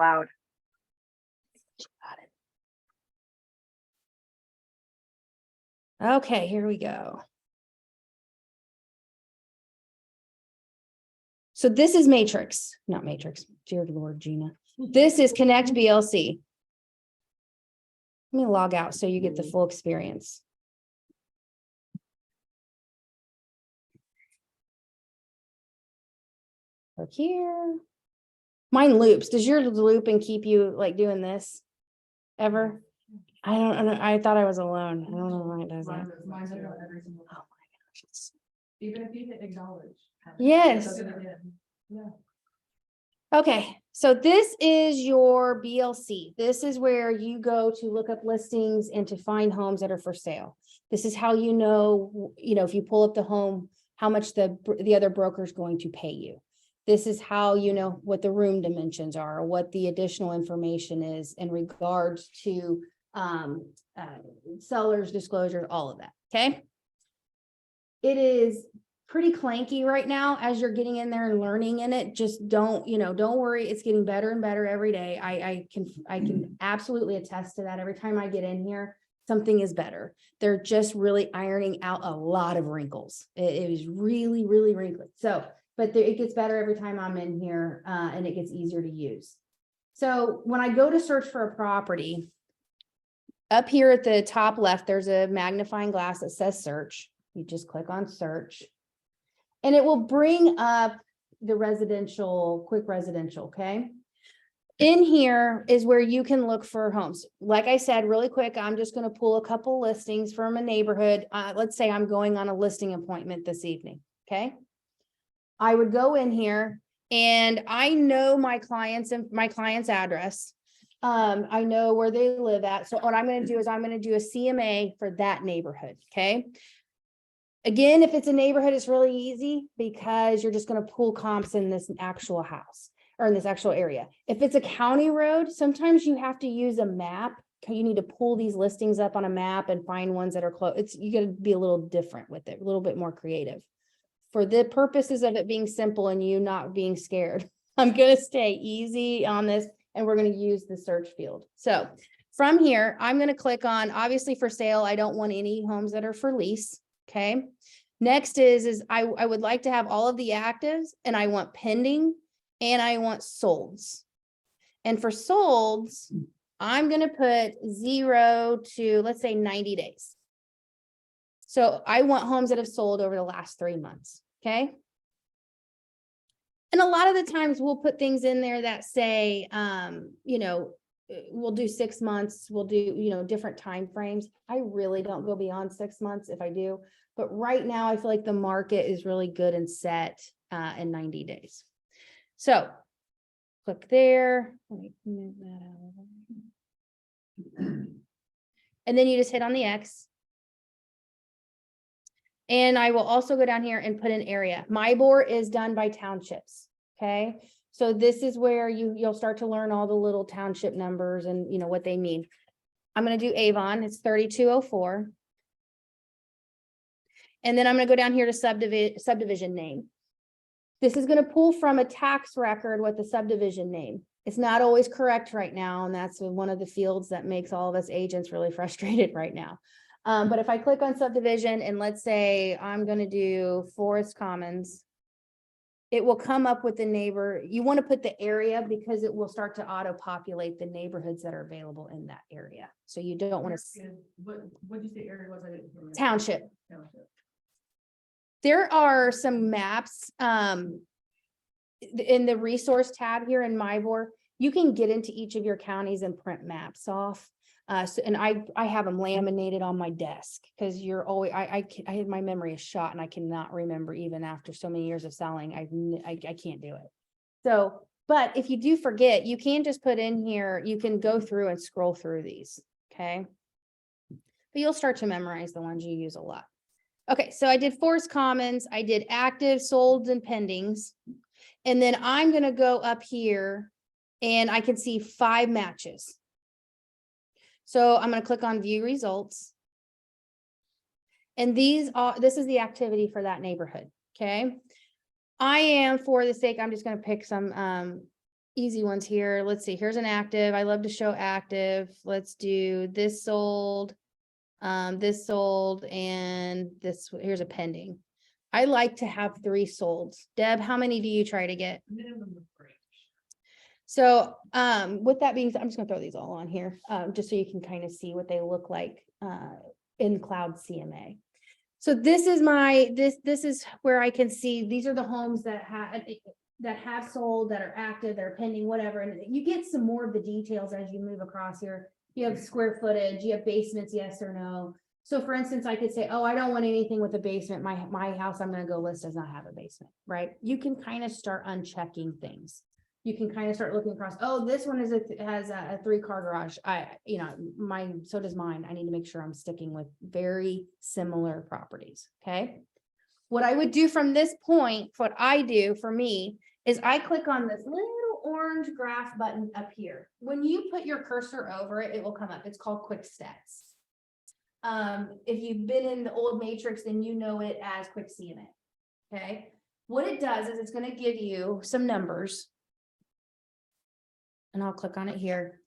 loud. Got it. Okay, here we go. So this is Matrix, not Matrix, dear Lord, Gina. This is Connect BLC. Let me log out so you get the full experience. Look here. Mine loops. Does yours loop and keep you like doing this ever? I don't know. I thought I was alone. I don't know why it does that. Oh my gosh. Even if you hit acknowledge. Yes. Yeah. Okay, so this is your BLC. This is where you go to look up listings and to find homes that are for sale. This is how you know, if you pull up the home, how much the other broker is going to pay you. This is how you know what the room dimensions are, or what the additional information is in regards to seller's disclosure, all of that, okay? It is pretty clanky right now as you're getting in there and learning in it. Just don't worry, it's getting better and better every day. I can absolutely attest to that. Every time I get in here, something is better. They're just really ironing out a lot of wrinkles. It is really, really wrinkly. So, but it gets better every time I'm in here, and it gets easier to use. So when I go to search for a property, up here at the top left, there's a magnifying glass that says search. You just click on search. And it will bring up the residential, quick residential, okay? In here is where you can look for homes. Like I said, really quick, I'm just going to pull a couple listings from a neighborhood. Let's say I'm going on a listing appointment this evening, okay? I would go in here and I know my client's address. I know where they live at. So what I'm going to do is I'm going to do a CMA for that neighborhood, okay? Again, if it's a neighborhood, it's really easy because you're just going to pull comps in this actual house or in this actual area. If it's a county road, sometimes you have to use a map. You need to pull these listings up on a map and find ones that are close. You got to be a little different with it, a little bit more creative. For the purposes of it being simple and you not being scared, I'm going to stay easy on this and we're going to use the search field. So from here, I'm going to click on, obviously for sale, I don't want any homes that are for lease. Okay. Next is I would like to have all of the actives, and I want pending, and I want solds. And for solds, I'm going to put 0 to, let's say, 90 days. So I want homes that have sold over the last 3 months. Okay. And a lot of the times we'll put things in there that say, we'll do 6 months, we'll do, different time frames. I really don't go beyond 6 months if I do. But right now I feel like the market is really good and set in 90 days. So click there. Let me move that out. And then you just hit on the X. And I will also go down here and put an area. MyBor is done by townships. Okay. So this is where you'll start to learn all the little township numbers and what they mean. I'm going to do Avon. It's 3204. And then I'm going to go down here to subdivision name. This is going to pull from a tax record with the subdivision name. It's not always correct right now. And that's one of the fields that makes all of us agents really frustrated right now. But if I click on subdivision and let's say I'm going to do Forest Commons, it will come up with the neighbor. You want to put the area because it will start to auto populate the neighborhoods that are available in that area. So you don't want to. What did you say area was? Township. There are some maps in the resource tab here in MyBor. You can get into each of your counties and print maps off. And I have them laminated on my desk because you're always, my memory is shot and I cannot remember even after so many years of selling. I can't do it. So, but if you do forget, you can just put in here, you can go through and scroll through these. Okay. But you'll start to memorize the ones you use a lot. Okay. So I did Forest Commons. I did active, solds, and pendings. And then I'm going to go up here and I can see 5 matches. So I'm going to click on view results. And this is the activity for that neighborhood. Okay. I am, for the sake, I'm just going to pick some, easy ones here. Let's see, here's an active. I love to show active. Let's do this sold, and this, here's a pending. I like to have 3 solds. Deb, how many do you try to get? Minimum of 3. So, with that being said, I'm just gonna throw these all on here, just so you can kind of see what they look like, in Cloud CMA. So this is this is where I can see, these are the homes that have sold, that are active, that are pending, whatever. And you get some more of the details as you move across here. You have square footage, you have basements, yes or no. So for instance, I could say, oh, I don't want anything with a basement. My house I'm gonna go list does not have a basement, right? You can kind of start unchecking things. You can kind of start looking across, oh, this one has a 3-car garage. So does mine. I need to make sure I'm sticking with very similar properties, okay? What I would do from this point, what I do for me is I click on this little orange graph button up here. When you put your cursor over it, it will come up. It's called Quick Stats. If you've been in the old matrix, then you know it as Quick CMA, okay? What it does is it's gonna give you some numbers. And I'll click on it here.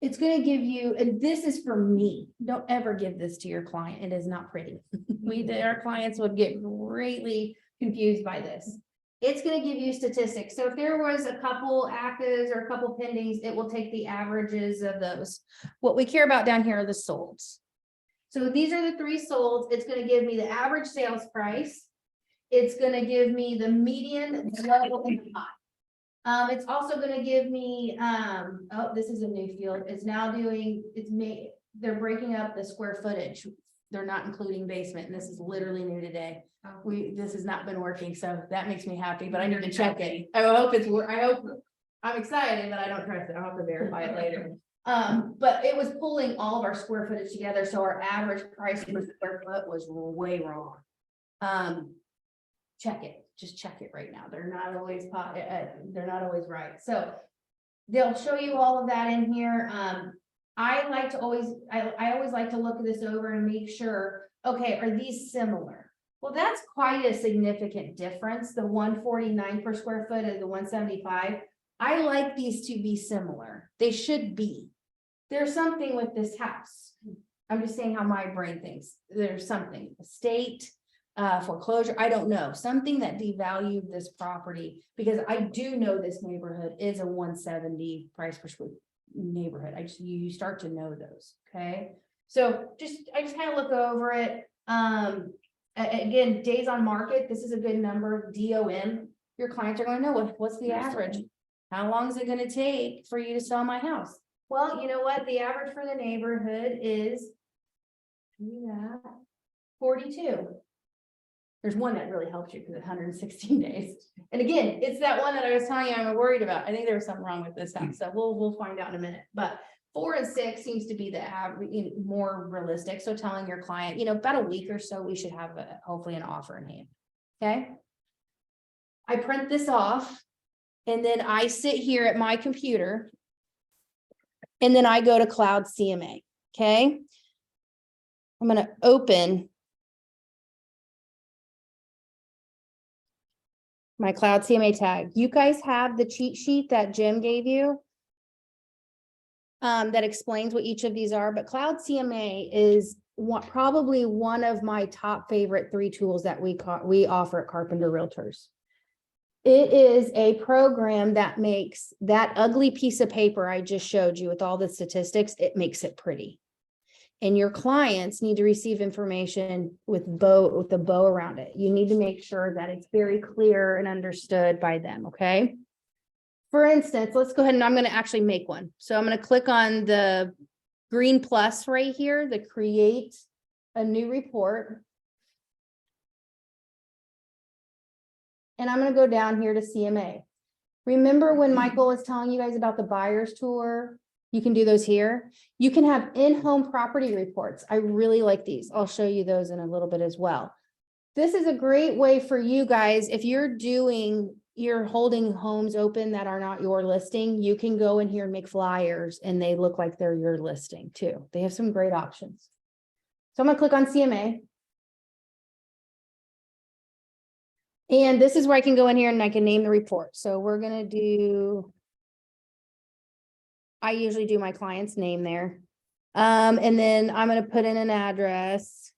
It's gonna give you, and this is for me, don't ever give this to your client. It is not pretty. Our clients would get greatly confused by this. It's gonna give you statistics. So if there was a couple actives or a couple pendings, it will take the averages of those. What we care about down here are the solds. So these are the 3 solds. It's gonna give me the average sales price. It's gonna give me the median, the low, and the high. It's also gonna give me, oh, this is a new field. It's now doing, they're breaking up the square footage. They're not including basement, and this is literally new today. This has not been working, so that makes me happy, but I need to check it. I hope I'm excited, but I don't trust it. I'll have to verify it later. But it was pulling all of our square footage together, so our average price per square foot was way wrong. Check it. Just check it right now. They're not always right. So they'll show you all of that in here. I always like to look this over and make sure, okay, are these similar? Well, that's quite a significant difference. The 149 per square foot and the 175. I like these to be similar. They should be. There's something with this house. I'm just saying how my brain thinks. There's something, estate, foreclosure, I don't know, something that devalued this property, because I do know this neighborhood is a 170 price per square neighborhood. You start to know those, okay? So I just kind of look over it. Again, days on market, this is a good number. DOM, your clients are going to know what's the average. How long is it going to take for you to sell my house? Well, you know what? The average for the neighborhood is 42. There's one that really helps you because it's 116 days. And again, it's that one that I was telling you I'm worried about. I think there was something wrong with this house. So we'll find out in a minute. But 4 and 6 seems to be the average, more realistic. So telling your client, about a week or so, we should have hopefully an offer in hand. Okay. I print this off, and then I sit here at my computer, and then I go to Cloud CMA. Okay. I'm going to open my Cloud CMA tag. You guys have the cheat sheet that Jim gave you that explains what each of these are, but Cloud CMA is probably one of my top favorite 3 tools that we offer at Carpenter Realtors. It is a program that makes that ugly piece of paper I just showed you with all the statistics, it makes it pretty. And your clients need to receive information with the bow around it. You need to make sure that it's very clear and understood by them, okay? For instance, let's go ahead and I'm going to actually make one. So I'm going to click on the green plus right here, the create a new report. And I'm going to go down here to CMA. Remember when Michael was telling you guys about the buyer's tour? You can do those here. You can have in-home property reports. I really like these. I'll show you those in a little bit as well. This is a great way for you guys. If you're holding homes open that are not your listing, you can go in here and make flyers and they look like they're your listing too. They have some great options. So I'm gonna click on CMA. And this is where I can go in here and I can name the report. So we're gonna do I usually do my client's name there. And then I'm gonna put in an address.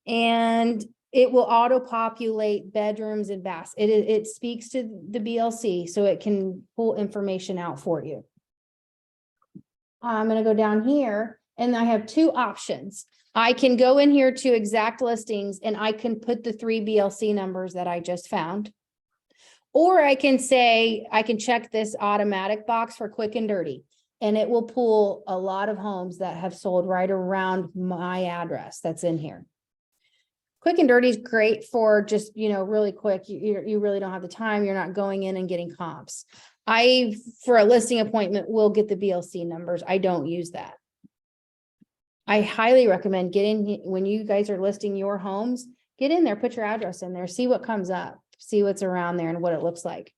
And it will auto-populate bedrooms and baths. It speaks to the BLC, so it can pull information out for you. I'm gonna go down here and I have two options. I can go in here to exact listings and I can put the 3 BLC numbers that I just found. Or I can say, I can check this automatic box for quick and dirty. And it will pull a lot of homes that have sold right around my address that's in here. Quick and dirty is great for just, really quick. You really don't have the time. You're not going in and getting comps. For a listing appointment, will get the BLC numbers. I don't use that. I highly recommend getting, when you guys are listing your homes, get in there, put your address in there, see what comes up, see what's around there and what it looks like.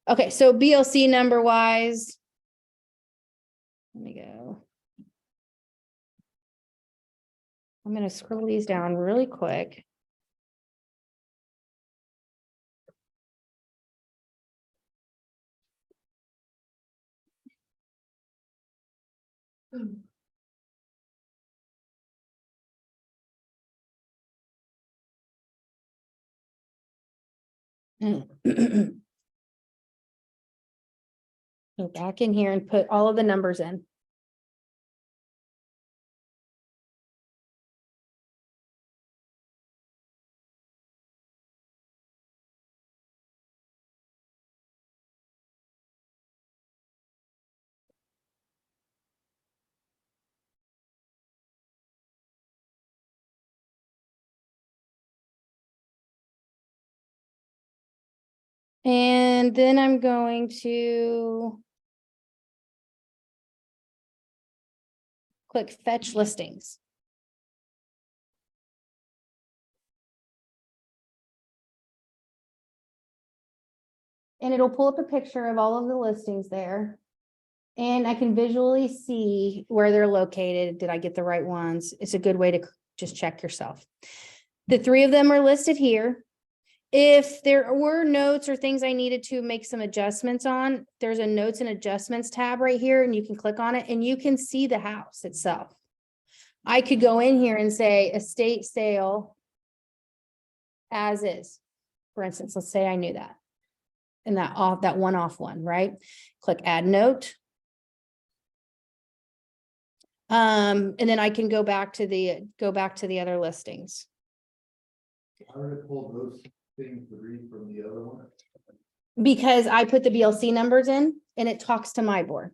Okay, so BLC number wise, let me go. I'm going to scroll these down really quick. Go back in here and put all of the numbers in. And then I'm going to click fetch listings. And it'll pull up a picture of all of the listings there. And I can visually see where they're located. Did I get the right ones? It's a good way to just check yourself. The 3 of them are listed here. If there were notes or things I needed to make some adjustments on, there's a notes and adjustments tab right here, and you can click on it and you can see the house itself. I could go in here and say estate sale as is. For instance, let's say I knew that. And that one-off one, right? Click add note. And then I can go back to the other listings. I would pull those things to read from the other one. Because I put the BLC numbers in and it talks to my board.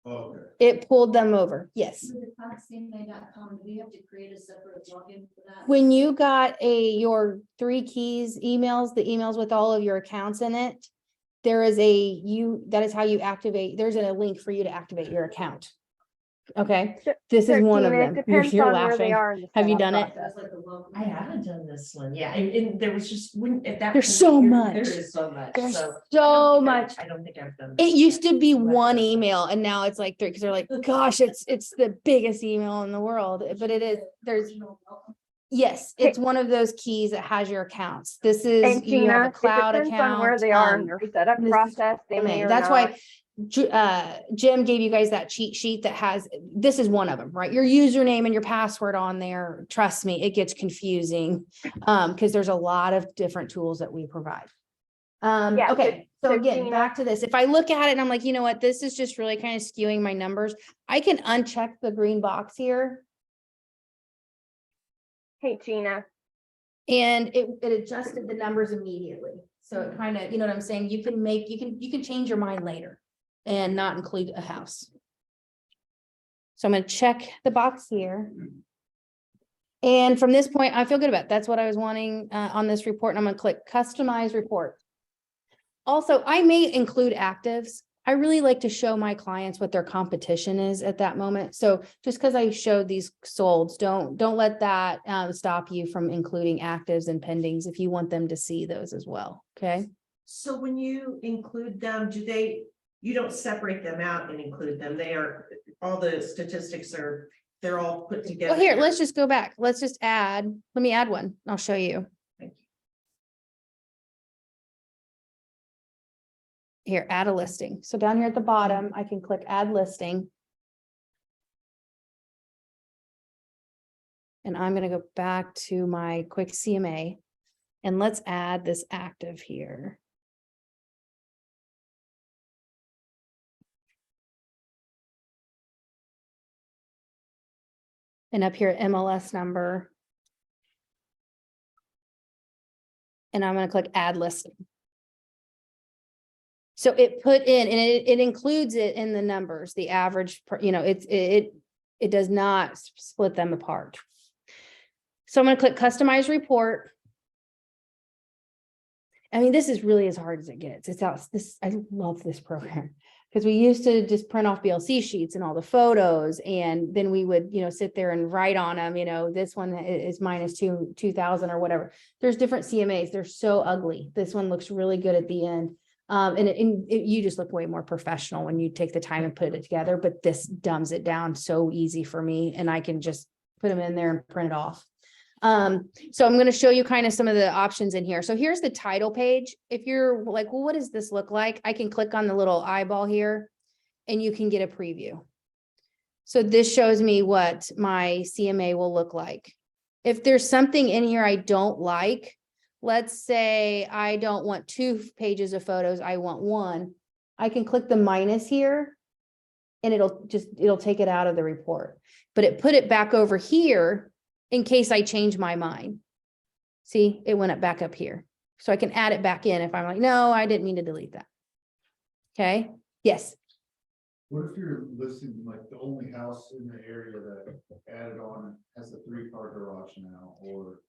Oh, okay. It pulled them over. Yes. With the CMA.com, do we have to create a separate login for that? When you got your 3 keys emails, the emails with all of your accounts in it, there is that is how you activate. There's a link for you to activate your account. Okay, this is one of 13, them. It depends You're on where laughing. they are in the Have you setup done it? process. That's like the local. I haven't done this one, yeah, and there was just, when, at that. There's point, so there much. is so much, There's so. so much. I don't think I've done. It this used yet. to be I'll have one to- email and now it's like 3 because they're like, gosh, it's the biggest email in the world. But it is, yes, it's one of those keys that has your accounts. This is, And you have a Gina, cloud it depends on where account. they are in their setup this is process. They may CMA. or That's not. why Jim gave you guys that cheat sheet that has, this is one of them, right? Your username and your password on there. Trust me, it gets confusing because there's a lot of different tools that we provide. Yeah, Okay, so so again, Gina- back to this. If I look at it and I'm like, you know what, this is just really kind of skewing my numbers. I can uncheck the green box here Hey, Gina. and it adjusted the numbers immediately. So it kind of, you know what I'm saying? You can change your mind later and not include a house. So I'm going to check the box here. And from this point, I feel good about it. That's what I was wanting on this report. And I'm going to click customize report. Also, I may include actives. I really like to show my clients what their competition is at that moment. So just because I showed these solds, don't let that stop you from including actives and pendings if you want them to see those as well. Okay. So when you include them, you don't separate them out and include them, all the statistics they're all put together. Well, here, let's just go back. Let's just let me add one. I'll show you. here, add a listing. So down here at the bottom, I can click add listing. And I'm gonna go back to my quick CMA and let's add this active here. And up here, MLS number. And I'm gonna click add listing. So it put in, and it includes it in the numbers, the average, it does not split them apart. So I'm gonna click customize report. I mean, this is really as hard as it gets. I love this program. Because we used to just print off BLC sheets and all the photos, and then we would, sit there and write on them, this one is minus 2,000 or whatever. There's different CMAs. They're so ugly. This one looks really good at the end. You just look way more professional when you take the time and put it together, but this dumbs it down so easy for me, and I can just put them in there and print it off. So I'm going to show you kind of some of the options in here. So here's the title page. If you're like, well, what does this look like? I can click on the little eyeball here and you can get a preview. So this shows me what my CMA will look like. If there's something in here I don't like, let's say I don't want 2 pages of photos, I want 1. I can click the minus here and it'll take it out of the report, but it put it back over here in case I change my mind. See, it went back up here. So I can add it back in if I'm like, no, I didn't mean to delete that. Okay, yes. What if you're listing like the only house in the area that added on has a 3-car garage now, or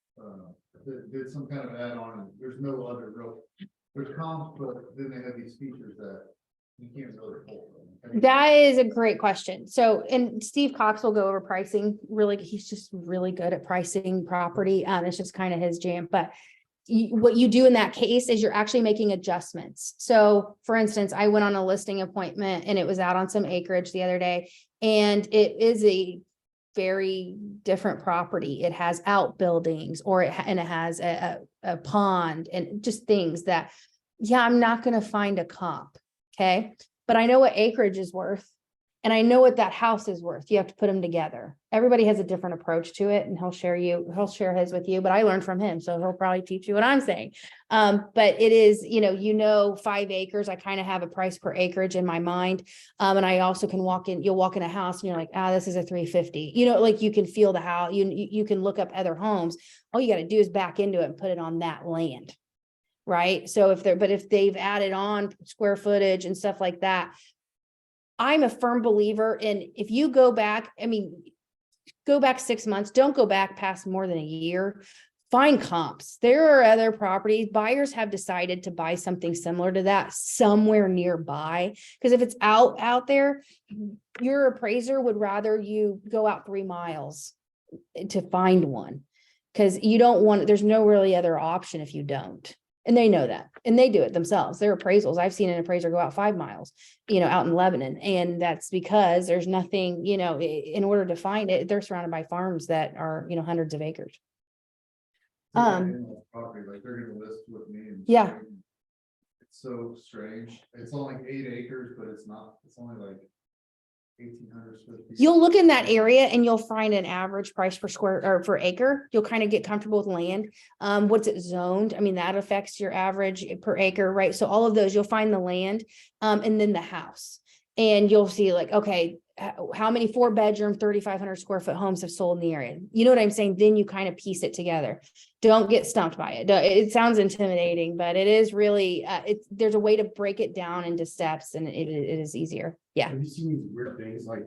did some kind of add-on, and there's no other there's comps, but then they have these features that you can't really pull from. That is a great question. So, and Steve Cox will go over pricing. Really, he's just really good at pricing property. It's just kind of his jam. But what you do in that case is you're actually making adjustments. So for instance, I went on a listing appointment and it was out on some acreage the other day, and it is a very different property. It has outbuildings, or it has a pond, and just things that, yeah, I'm not going to find a comp. Okay. But I know what acreage is worth, and I know what that house is worth. You have to put them together. Everybody has a different approach to it, and he'll share his with you, but I learned from him. So he'll probably teach you what I'm saying. But it is, 5 acres. I kind of have a price per acreage in my mind. And I also can you'll walk in a house and you're like, this is a 350, like you can feel the house. You can look up other homes. All you got to do is back into it and put it on that land. Right. So if they've added on square footage and stuff like that, I'm a firm believer in, if you go back, go back 6 months, don't go back past more than a year, find comps. There are other properties. Buyers have decided to buy something similar to that somewhere nearby. Because if it's out there, your appraiser would rather you go out 3 miles to find one, because there's no really other option if you don't. And they know that, and they do it themselves. Their appraisals. I've seen an appraiser go out 5 miles, out in Lebanon. And that's because there's nothing, in order to find it, they're surrounded by farms that are, hundreds of acres. Property, like they're gonna list with me. Yeah. It's so strange. It's only like 8 acres, but it's only like 1,800 square feet. You'll look in that area and you'll find an average price per square or per acre. You'll kind of get comfortable with land. What's it zoned? that affects your average per acre, right? So all of those, you'll find the land, and then the house, and you'll see like, okay, how many 4-bedroom, 3,500 square foot homes have sold in the area? You know what I'm saying? Then you kind of piece it together. Don't get stumped by it. It sounds intimidating, but it is really, there's a way to break it down into steps, and it is easier. Yeah. Have you seen these weird things like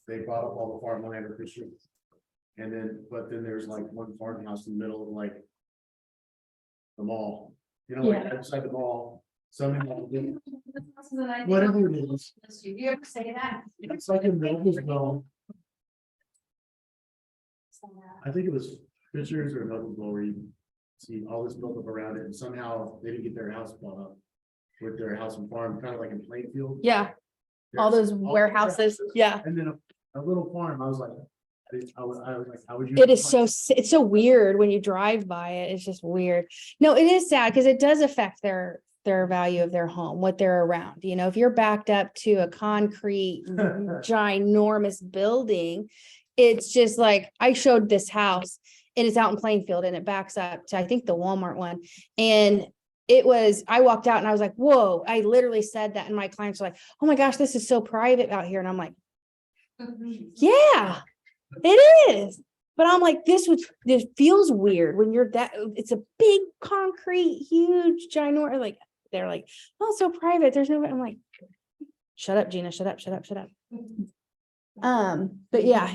they bought up all the farmland or fishery? But then there's like one farmhouse in the middle of like the mall, like outside the mall. Somehow, whatever it is, You ever say that? it's like a Noblesville. I think it was Fishers or Noblesville where you see all this built up around it, and somehow they didn't get their house bought up with their house and farm, kind of like in Plainfield. Yeah. All those warehouses. Yeah. And then a little farm, I was like, how would you? It is it's so weird when you drive by it. It's just weird. No, it is sad because it does affect their their value of their home, what they're around. You know, if you're backed up to a concrete ginormous building, it's just like, I showed this house and it's out in Plainfield and it backs up to, I think, the Walmart one. And it was, I walked out and I was like, whoa, I literally said that. And my clients were like, oh my gosh, this is so private out here. And I'm like, yeah, it is. But I'm like, this feels weird when you're that, it's a big concrete, huge, ginormous, like, they're like, oh, so private. There's no, I'm like, shut up, Gina, shut up, shut up, shut up. But yeah,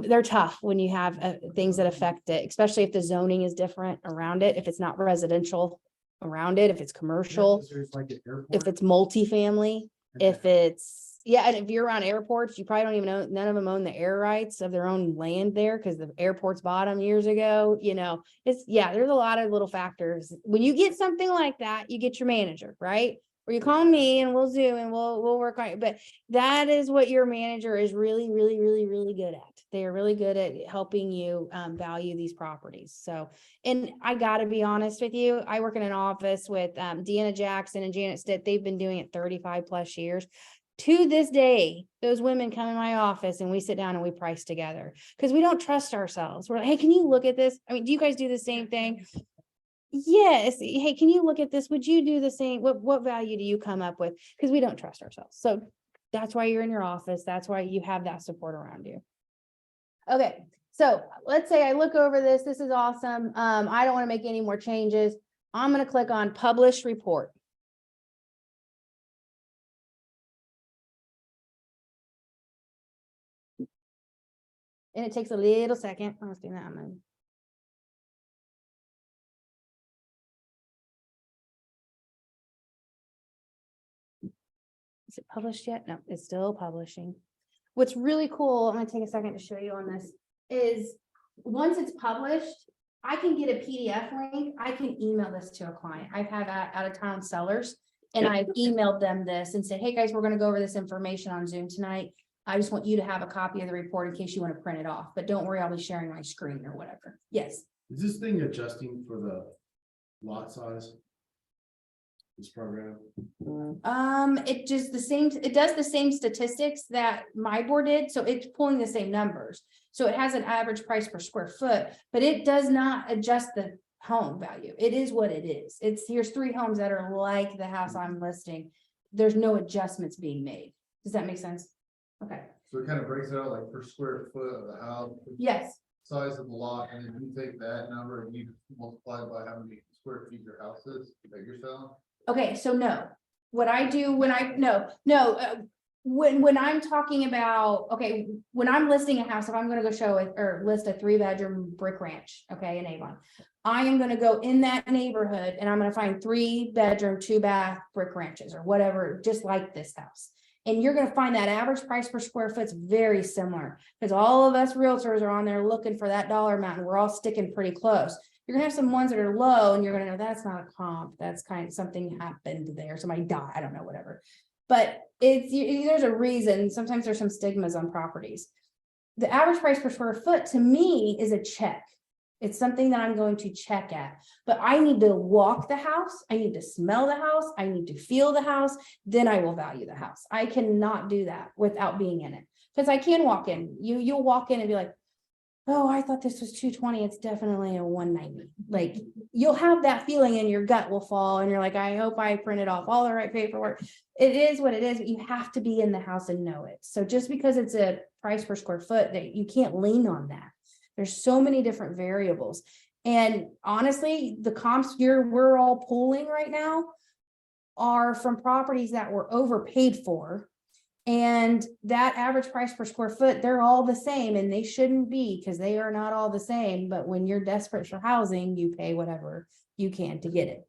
they're tough when you have things that affect it, especially if the zoning is different around it, if it's not residential around it, if it's commercial, There's like an airport. if it's multifamily, if it's, yeah, and if you're around airports, you probably don't even know, none of them own the air rights of their own land there because the airports bought them years ago, you know, it's, yeah, there's a lot of little factors. When you get something like that, you get your manager, right? Or you call me and we'll Zoom and we'll work on it. But that is what your manager is really, really, really, really good at. They are really good at helping you value these properties. So, and I gotta be honest with you, I work in an office with Deanna Jackson and Janet Stitt. They've been doing it 35 plus years. To this day, those women come in my office and we sit down and we price together because we don't trust ourselves. We're like, hey, can you look at this? I mean, do you guys do the same thing? Yes. Hey, can you look at this? Would you do the same? What value do you come up with? Because we don't trust ourselves. So that's why you're in your office. That's why you have that support around you. Okay. So let's say I look over this. This is awesome. I don't want to make any more changes. I'm going to click on publish report. And it takes a little second. Let's do that one. Is it published yet? No, it's still publishing. What's really cool, I'm gonna take a second to show you on this, is once it's published, I can get a PDF link. I can email this to a client. I've had out of town sellers and I've emailed them this and said, hey guys, we're gonna go over this information on Zoom tonight. I just want you to have a copy of the report in case you want to print it off, but don't worry, I'll be sharing my screen or whatever. Yes. Is this thing adjusting for the lot size? This program? It just it does the same statistics that my board did, so it's pulling the same numbers. So it has an average price per square foot, but it does not adjust the home value. It is what it is. Here's 3 homes that are like the house I'm listing. There's no adjustments being made. Does that make sense? Okay. So it kind of breaks it out like per square foot of the house. Yes. Size of the lot, and then you take that number and you multiply it by how many square feet your house is that you're selling. Okay, so no, what I do when when I'm talking about, okay, when I'm listing a house, if I'm gonna go show it or list a 3-bedroom brick ranch, okay, in Avon, I am gonna go in that neighborhood and I'm gonna find 3-bedroom, 2-bath brick ranches or whatever, just like this house. And you're gonna find that average price per square foot is very similar because all of us realtors are on there looking for that dollar amount and we're all sticking pretty close. You're gonna have some ones that are low and you're gonna know that's not a comp. That's kind of something happened there. Somebody died, I don't know, whatever. But there's a reason. Sometimes there's some stigmas on properties. The average price per square foot to me is a check. It's something that I'm going to check at, but I need to walk the house. I need to smell the house. I need to feel the house. Then I will value the house. I cannot do that without being in it because I can walk in. You'll walk in and be like, oh, I thought this was 220. It's definitely a 190. Like you'll have that feeling and your gut will fall. And you're like, I hope I printed off all the right paperwork. It is what it is, but you have to be in the house and know it. So just because it's a price per square foot, that you can't lean on that. There's so many different variables. And honestly, the comps we're all pulling right now are from properties that were overpaid for. And that average price per square foot, they're all the same and they shouldn't be because they are not all the same. But when you're desperate for housing, you pay whatever you can to get it.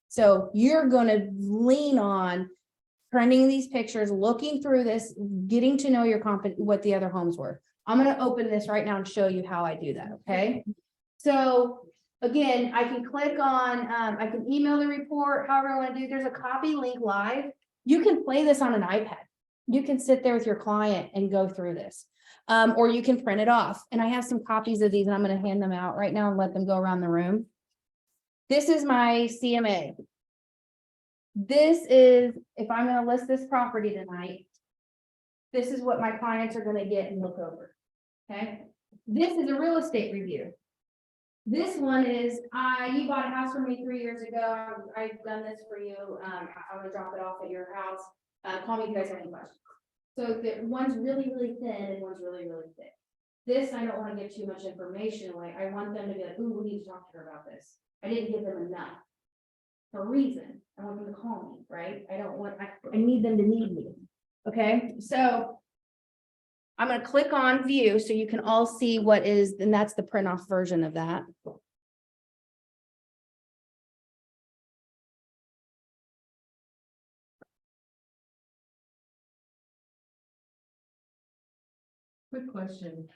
So you're going to lean on printing these pictures, looking through this, getting to know your what the other homes were. I'm going to open this right now and show you how I do that. Okay. So again, I can click on, I can email the report, however I want to do. There's a copy link live. You can play this on an iPad. You can sit there with your client and go through this, or you can print it off. And I have some copies of these and I'm going to hand them out right now and let them go around the room. This is my CMA. This is, if I'm gonna list this property tonight, this is what my clients are gonna get and look over. Okay, this is a real estate review. This one is, you bought a house from me 3 years ago. I've done this for you. I'm gonna drop it off at your house. Call me if you guys have any questions. So the one's really, really thin and one's really, really thick. This, I don't wanna give too much information away. I want them to be like, ooh, we need to talk to her about this. I didn't give them enough. For a reason. I want them to call me, right? I need them to need me. Okay, so. I'm gonna click on view so you can all see what is, and that's the print off version of that. Quick question.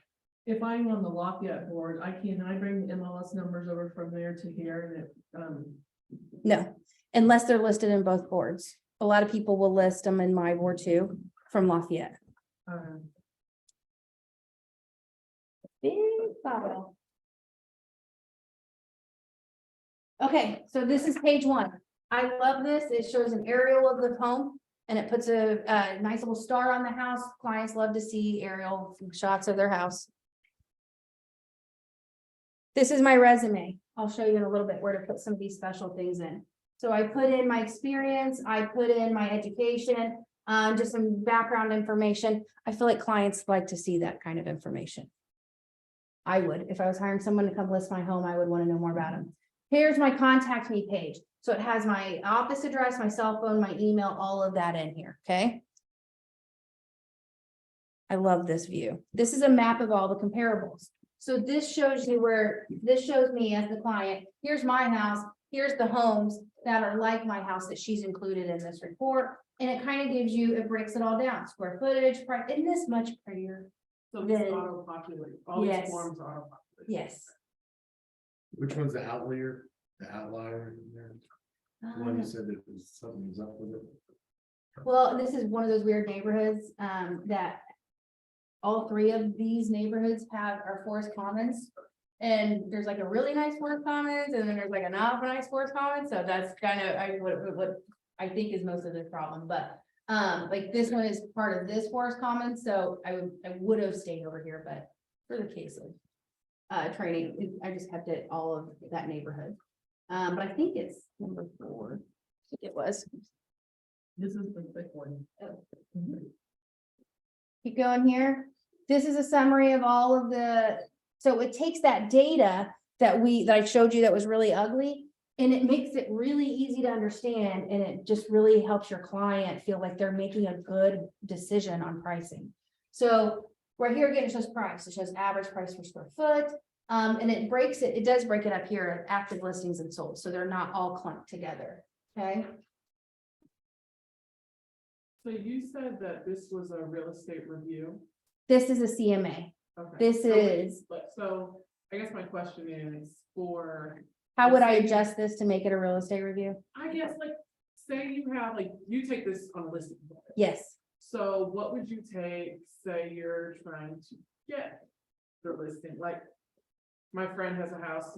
If I'm on the Lafayette board, I bring the MLS numbers over from there to here and No, unless they're listed in both boards. A lot of people will list them in my board too, from Lafayette. Big file. Okay, so this is page one. I love this. It shows an aerial of the home and it puts a nice little star on the house. Clients love to see aerial shots of their house. This is my resume. I'll show you in a little bit where to put some of these special things in. So I put in my experience, I put in my education, just some background information. I feel like clients like to see that kind of information. I would, if I was hiring someone to come list my home, I would want to know more about them. Here's my contact me page. So it has my office address, my cell phone, my email, all of that in here, okay? I love this view. This is a map of all the comparables. So this shows you this shows me as the client, here's my house, here's the homes that are like my house that she's included in this report. And it kind of gives you, it breaks it all down, square footage, price. Isn't this much prettier? so Then- it's auto-populate, all these Yes. forms are auto-populate. Yes. Which one's the outlier, the outlier in there? The one you said that was something was up with it. Well, this is one of those weird neighborhoods, that all three of these neighborhoods are forest commons. And there's like a really nice forest commons, and then there's like a not nice forest commons, so that's kind of, what I think is most of the problem, but. Like this one is part of this forest commons, so I would have stayed over here, but for the case of. Training, I just kept it all of that neighborhood. But I think it's number 4. I think it was. This is the thick one. Keep going here. This is a summary of all of so it takes that data that I showed you that was really ugly, and it makes it really easy to understand, and it just really helps your client feel like they're making a good decision on pricing. So right here again, it shows price. It shows average price per square foot. And it does break it up here, active listings and sold, so they're not all clumped together, okay? So you said that this was a real estate review. This is a CMA. Okay. This is, So I guess my question is for, how would I adjust this to make it a real estate review? I guess like, say you have, like, you take this on a listing. Yes, So what would you take, say you're trying to get the listing, like. My friend has a house,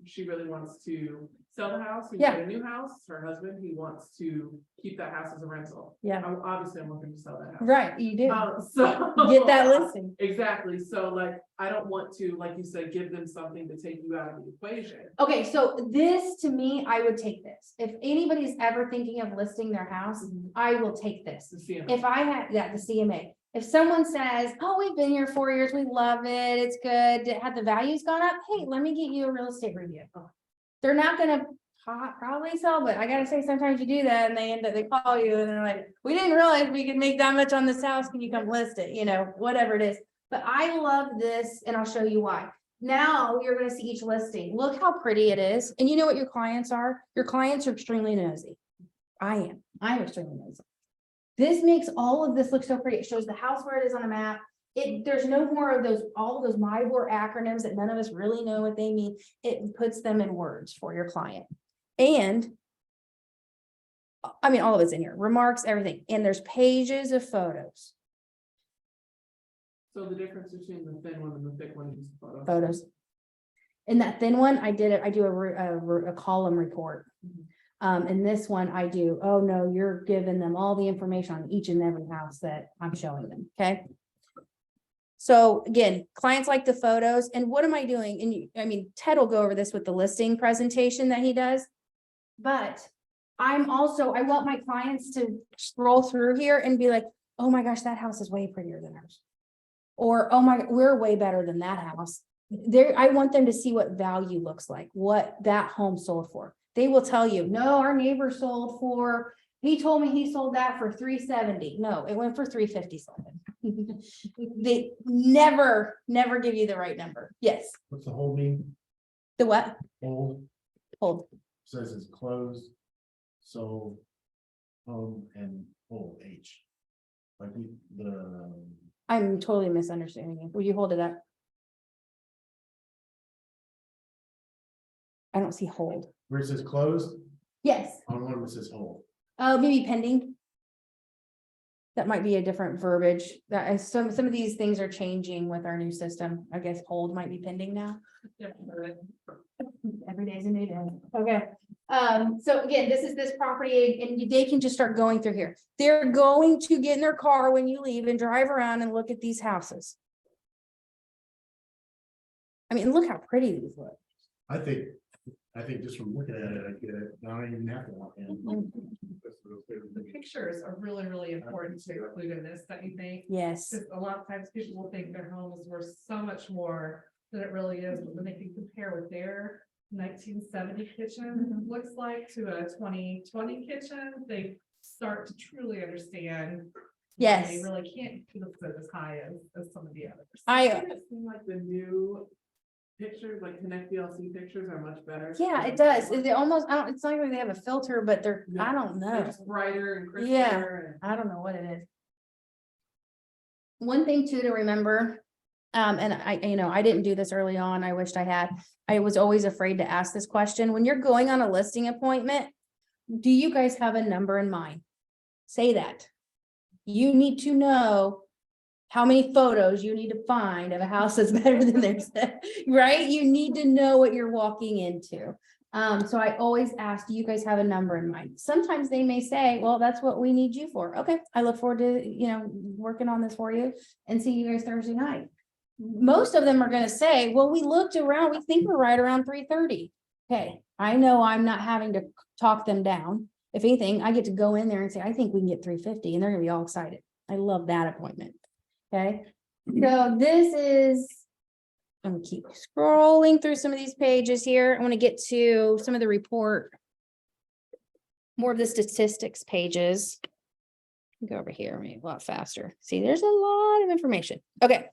she really wants to sell the house, and Yeah. get a new house, her husband, he wants to keep that house as a rental. Yeah. I'm looking to sell that house. right, you do. So. Get that listing. Exactly, so like, I don't want to, like you said, give them something to take you out of the equation. Okay, so this, to me, I would take this. If anybody's ever thinking of listing their house, I will take this. To see If I had, the CMA, if someone says, oh, we've been here 4 years, we love it, it's good, have the values gone up? Hey, let me get you a real estate review. They're not gonna probably sell, but I gotta say, sometimes you do that and they call you and they're like, we didn't realize we could make that much on this house, can you come list it, whatever it is. But I love this, and I'll show you why. Now you're gonna see each listing. Look how pretty it is. And you know what your clients are? Your clients are extremely nosy. I'm extremely nosy. This makes all of this look so pretty. It shows the house where it is on a map. There's no more of all of those MyBoard acronyms that none of us really know what they mean. It puts them in words for your client. And I mean, all of it's in here, remarks, everything. And there's pages of photos. So the difference between the thin one and the thick one is just photos. Photos. In that thin one, I do a column report. In this one, I do, oh no, you're giving them all the information on each and every house that I'm showing them, okay? So again, clients like the photos, and what am I doing? And I mean, Ted will go over this with the listing presentation that he does. But I want my clients to scroll through here and be like, oh my gosh, that house is way prettier than ours. Or, oh my, we're way better than that house. I want them to see what value looks like, what that home sold for. They will tell you, no, our neighbor sold for, he told me he sold that for 370. No, it went for 357. They never give you the right number. Yes. What's the whole mean? The what? Hold Hold. says it's closed. So. Home and hold H. Like the. I'm totally misunderstanding you. Will you hold it up? I don't see hold. Where it says closed, Yes. on one it says hold. Maybe pending. That might be a different verbiage. That is, some of these things are changing with our new system. I guess hold might be pending now. Every day's a new day. Okay. So again, this is this property and they can just start going through here. They're going to get in their car when you leave and drive around and look at these houses. I mean, look how pretty these look. I think just from looking at it, I get it. I don't even have to walk in. The pictures are really, really important to include in this, don't you think? Yes. Because a lot of times people will think their home is worth so much more than it really is, but when they can compare what their 1970 kitchen looks like to a 2020 kitchen, they start to truly understand. why They Yes. really can't look as high as some of the others. It seems like the new pictures, like Connect DLC pictures are much better. Yeah, it does. It almost, it's not like they have a filter, but I don't They're know. just brighter and crisper. Yeah. and- I don't know what it is. One thing too to remember, and I didn't do this early on. I wished I had. I was always afraid to ask this question. When you're going on a listing appointment, do you guys have a number in mind? Say that. You need to know how many photos you need to find of a house that's better than theirs, right? You need to know what you're walking into. So I always ask, do you guys have a number in mind? Sometimes they may say, well, that's what we need you for. Okay, I look forward to, working on this for you and see you guys Thursday night. Most of them are gonna say, well, we looked around, we think we're right around 330. Okay, I know I'm not having to talk them down. If anything, I get to go in there and say, I think we can get 350, and they're gonna be all excited. I love that appointment. Okay, so this is, I'm gonna keep scrolling through some of these pages here. I want to get to some of the report. More of the statistics pages. Go over here, maybe a lot faster. See, there's a lot of information. Okay,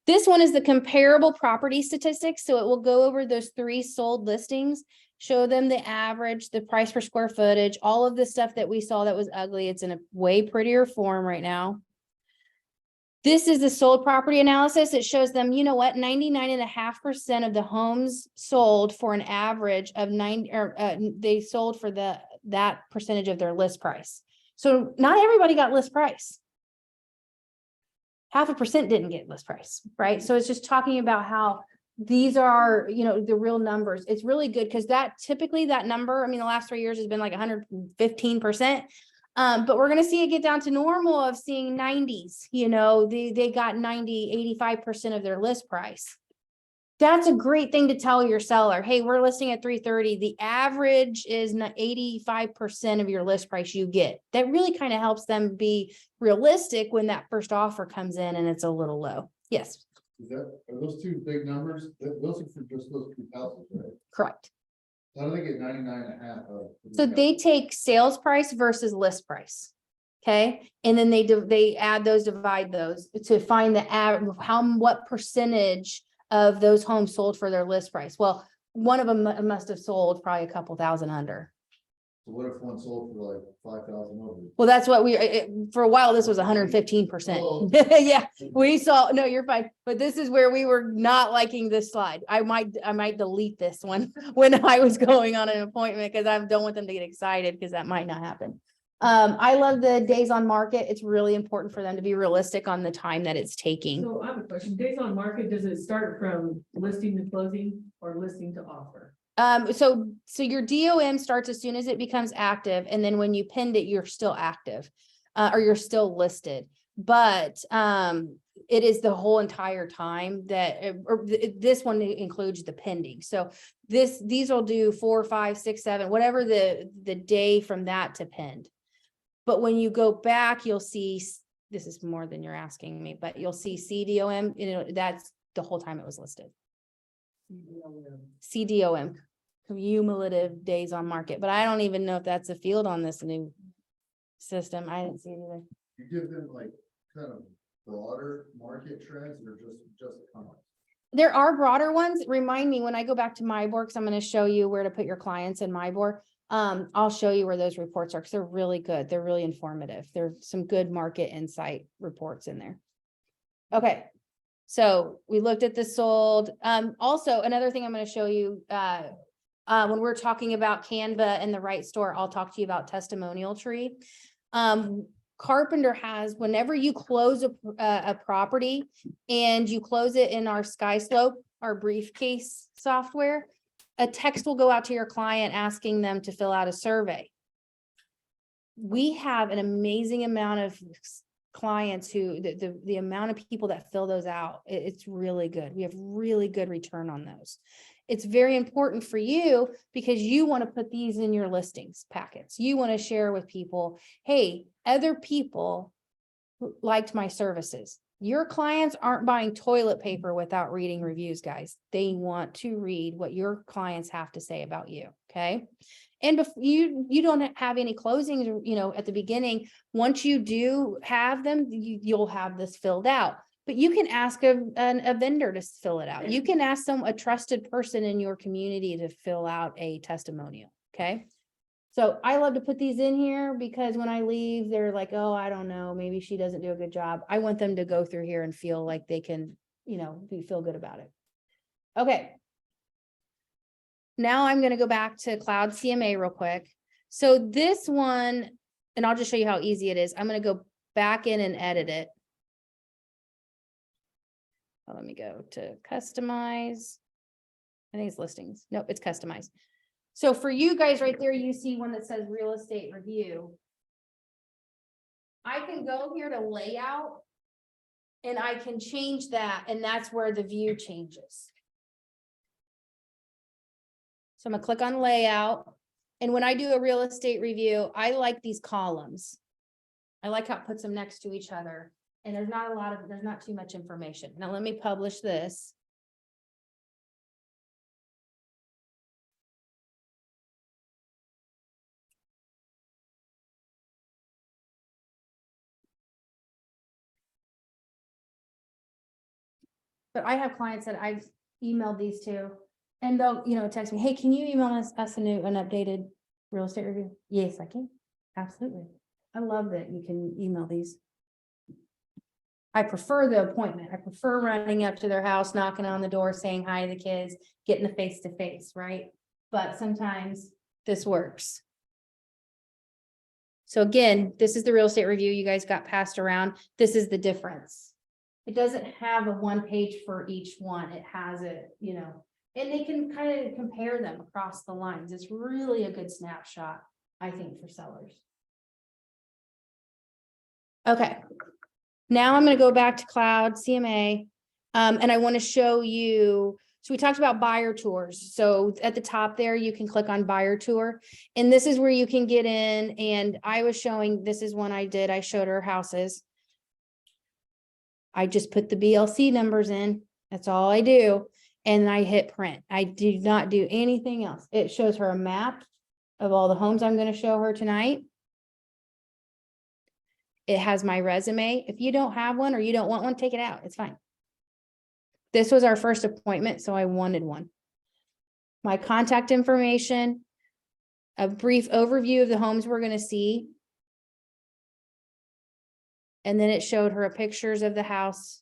this one is the comparable property statistics. So it will go over those 3 sold listings, show them the average, the price per square footage, all of the stuff that we saw that was ugly. It's in a way prettier form right now. This is the sold property analysis. It shows them, 99.5% of the homes sold for an average of they sold for that percentage of their list price. So not everybody got list price. 0.5% didn't get list price, right? So it's just talking about how these are, the real numbers. It's really good because typically that number, the last 3 years has been like 115%. But we're going to see it get down to normal of seeing 90s, they got 85% of their list price. That's a great thing to tell your seller. Hey, we're listing at 330. The average is 85% of your list price you get. That really kind of helps them be realistic when that first offer comes in and it's a little low. Yes, Are those 2 big numbers? Those are for just those 2 houses, right? correct. How do they get 99.5 of? So they take sales price versus list price. Okay, and then they add those, divide those to find the what percentage of those homes sold for their list price. Well, one of them must have sold probably a couple thousand under. So what if one sold for like 5,000 over? Well, that's what for a while, this was 115%. Oh. Yeah, we saw, no, you're fine. But this is where we were not liking this slide. I might delete this one when I was going on an appointment because I don't want them to get excited because that might not happen. I love the days on market. It's really important for them to be realistic on the time that it's taking. So I have a question. Days on market, does it start from listing to closing or listing to offer? So your DOM starts as soon as it becomes active, and then when you pinned it, you're still active, or you're still listed. But, it is the whole entire time that, this one includes the pending. So these will do 4, 5, 6, 7, whatever the day from that to pinned. But when you go back, you'll see, this is more than you're asking me, but you'll see CDOM, that's the whole time it was listed. CDOM, cumulative days on market, but I don't even know if that's a field on this new system. I didn't see it either. You give them like kind of broader market trends or just comps? There are broader ones. Remind me when I go back to MyBor, because I'm going to show you where to put your clients in MyBor. I'll show you where those reports are because they're really good. They're really informative. There's some good market insight reports in there. Okay. So we looked at the sold. Also, another thing I'm going to show you, when we're talking about Canva and the right store, I'll talk to you about testimonial tree. Carpenter has, whenever you close a property and you close it in our SkySlope, our briefcase software, a text will go out to your client asking them to fill out a survey. We have an amazing amount of clients who, the amount of people that fill those out, it's really good. We have really good return on those. It's very important for you because you want to put these in your listings packets. You want to share with people, hey, other people liked my services. Your clients aren't buying toilet paper without reading reviews, guys. They want to read what your clients have to say about you. Okay. And you don't have any closings, at the beginning. Once you do have them, you'll have this filled out. But you can ask a vendor to fill it out. You can ask a trusted person in your community to fill out a testimonial. Okay. So I love to put these in here because when I leave, they're like, oh, I don't know, maybe she doesn't do a good job. I want them to go through here and feel like they can, feel good about it. Okay. Now I'm going to go back to Cloud CMA real quick. So this one, and I'll just show you how easy it is. I'm going to go back in and edit it. Let me go to customize. I think it's listings. Nope, it's customize. So for you guys right there, you see one that says real estate review. I can go here to layout and I can change that, and that's where the view changes. So I'm gonna click on layout. And when I do a real estate review, I like these columns. I like how it puts them next to each other. And there's not too much information. Now let me publish this. But I have clients that I've emailed these to, and they'll, text me, hey, can you email us an updated real estate review? Yes, I can. Absolutely. I love that you can email these. I prefer the appointment. I prefer running up to their house, knocking on the door, saying hi to the kids, getting the face to face, right? But sometimes this works. So again, this is the real estate review you guys got passed around. This is the difference. It doesn't have a one page for each one. It has it, and they can kind of compare them across the lines. It's really a good snapshot, I think, for sellers. Okay. Now I'm going to go back to Cloud CMA, and I want to show you. So we talked about buyer tours. So at the top there, you can click on buyer tour, and this is where you can get in. And I was showing, this is one I did. I showed her houses. I just put the BLC numbers in. That's all I do. And I hit print. I do not do anything else. It shows her a map of all the homes I'm going to show her tonight. It has my resume. If you don't have one or you don't want one, take it out. It's fine. This was our first appointment, so I wanted one. My contact information, a brief overview of the homes we're going to see. And then it showed her pictures of the house.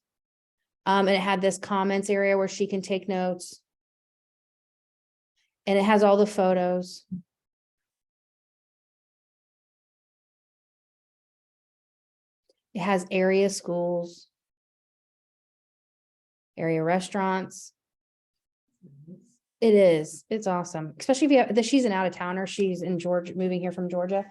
And it had this comments area where she can take notes. And it has all the photos. It has area schools, area restaurants. It is. It's awesome. Especially if you have, she's an out of towner. She's in Georgia, moving here from Georgia.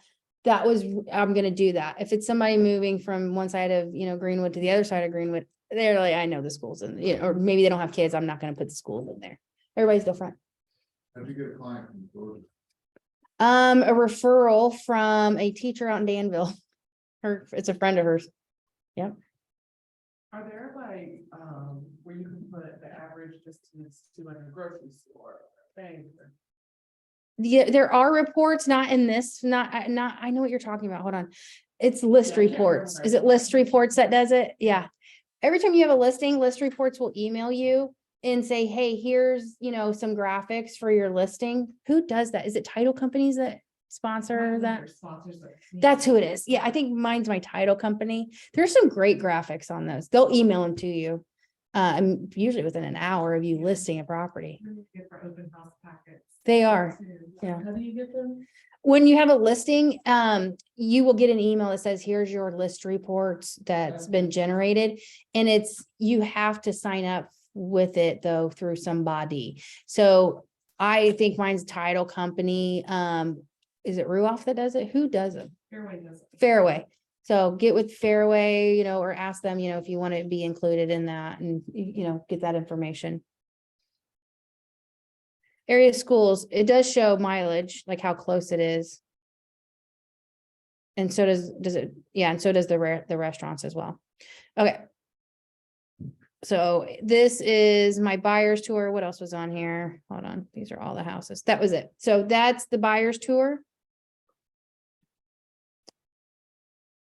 I'm gonna do that. If it's somebody moving from one side of, Greenwood to the other side of Greenwood, they're like, I know the schools and, or maybe they don't have kids. I'm not gonna put the schools in there. Everybody's different. How'd you get a client from Georgia? A referral from a teacher out in Danville. It's a friend of hers. Are there like, where you can put the average distance to like a grocery store, bank? Yeah, there are reports, not in this, I know what you're talking about. Hold on. It's list Yeah, I can't reports. remember. Is it list reports that does it? Yeah. Every time you have a listing, list reports will email you and say, hey, here's, some graphics for your listing. Who does that? Is it title companies that sponsor that? That's who it is. Yeah, I think mine's my title company. There's some great graphics on those. They'll email them to you. Usually within an hour of you listing a property. For open house packets. They are. too. Yeah. How do you get them? When you have a listing, you will get an email that says, here's your list reports that's been generated. And you have to sign up with it though, through somebody. So I think mine's title company. Is it Ruoff that does it? Who does it? Fairway does it. Fairway. So get with Fairway, or ask them, if you want to be included in that and, get that information. Area schools, it does show mileage, like how close it is. And so does it, yeah, and so does the restaurants as well. Okay. So this is my buyer's tour. What else was on here? Hold on. These are all the houses. That was it. So that's the buyer's tour.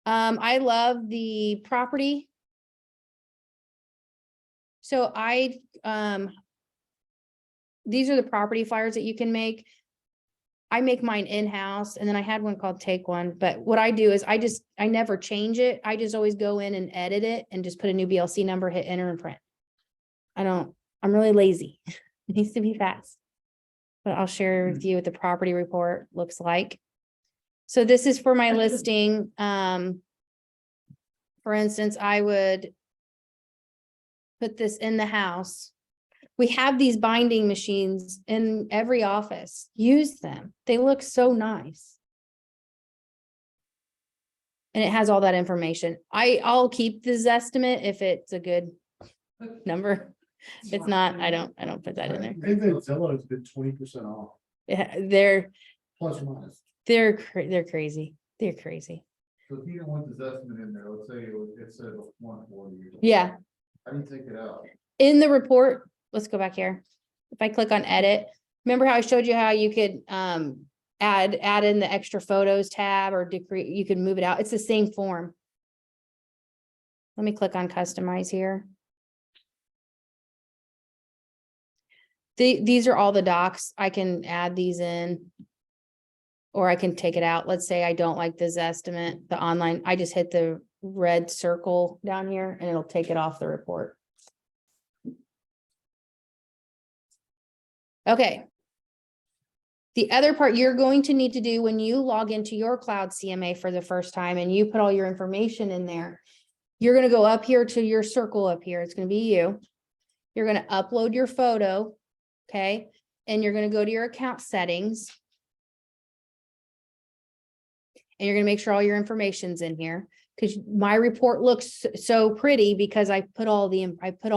I love the property. So these are the property flyers that you can make. I make mine in-house, and then I had one called Take One, but what I do is I never change it. I just always go in and edit it and just put a new BLC number, hit enter and print. I'm really lazy. It needs to be fast. But I'll share with you what the property report looks like. So this is for my listing. For instance, I would put this in the house. We have these binding machines in every office. Use them. They look so nice. And it has all that information. I'll keep this estimate if it's a good number. If it's not, I don't put that in there. I think that Zillow's been 20% off, Yeah, they're plus or minus. crazy. They're crazy. So if you don't want this estimate in there, let's say it said 140. Yeah. How do you take it out? In the report, let's go back here. If I click on edit, remember how I showed you how you could add in the extra photos tab or you can move it out. It's the same form. Let me click on customize here. These are all the docs. I can add these in. Or I can take it out. Let's say I don't like this estimate, the online, I just hit the red circle down here and it'll take it off the report. Okay. The other part you're going to need to do when you log into your cloud CMA for the first time and you put all your information in there, you're going to go up here to your circle up here. It's going to be you. You're going to upload your photo. Okay. And you're going to go to your account settings. And you're going to make sure all your information's in here because my report looks so pretty because I put all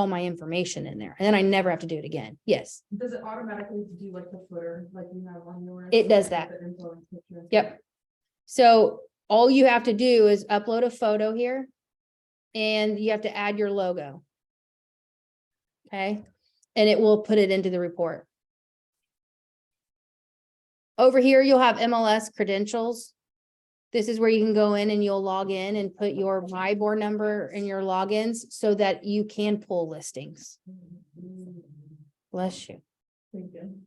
my information in there and then I never have to do it again. Yes. Does it automatically do like the footer, like you have on yours? It does that. The info and pictures? Yep. So all you have to do is upload a photo here and you have to add your logo. Okay. And it will put it into the report. Over here, you'll have MLS credentials. This is where you can go in and you'll log in and put your MyBoard number and your logins so that you can pull listings. Bless you. Thank you.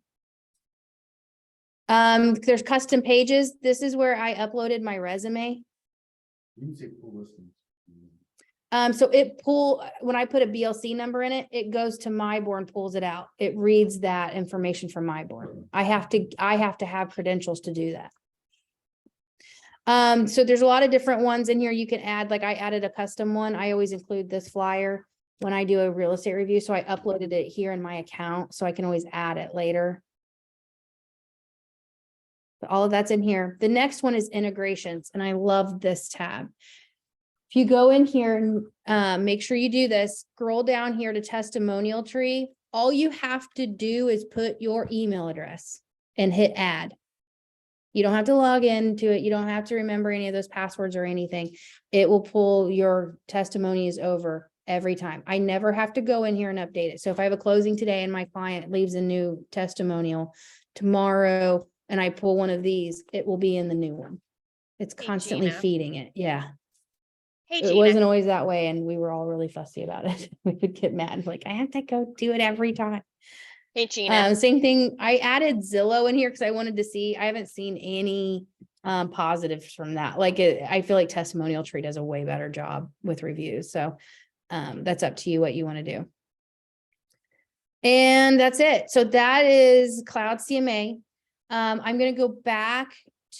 There's custom pages. This is where I uploaded my resume. You can say full listings. So when I put a BLC number in it, it goes to MyBoard and pulls it out. It reads that information from MyBoard. I have to have credentials to do that. So there's a lot of different ones in here you can add, like I added a custom one. I always include this flyer. when I do a real estate review. So I uploaded it here in my account, so I can always add it later. But all of that's in here. The next one is integrations, and I love this tab. If you go in here and make sure you do this, scroll down here to testimonial tree. All you have to do is put your email address and hit add. You don't have to log into it. You don't have to remember any of those passwords or anything. It will pull your testimonies over every time. I never have to go in here and update it. So if I have a closing today and my client leaves a new testimonial tomorrow and I pull one of these, it will be in the new one. It's Hey, constantly Gina. feeding it. Yeah. Hey, It wasn't always that way, and we were all really fussy about it. We would get mad, like, I have to go do it every time. Hey, Gina. Same thing, I added Zillow in here because I wanted to see, I haven't seen any positives from that. Like, I feel like Testimonial Tree does a way better job with reviews, so that's up to you what you want to do. And that's it. So that is Cloud CMA. I'm gonna go back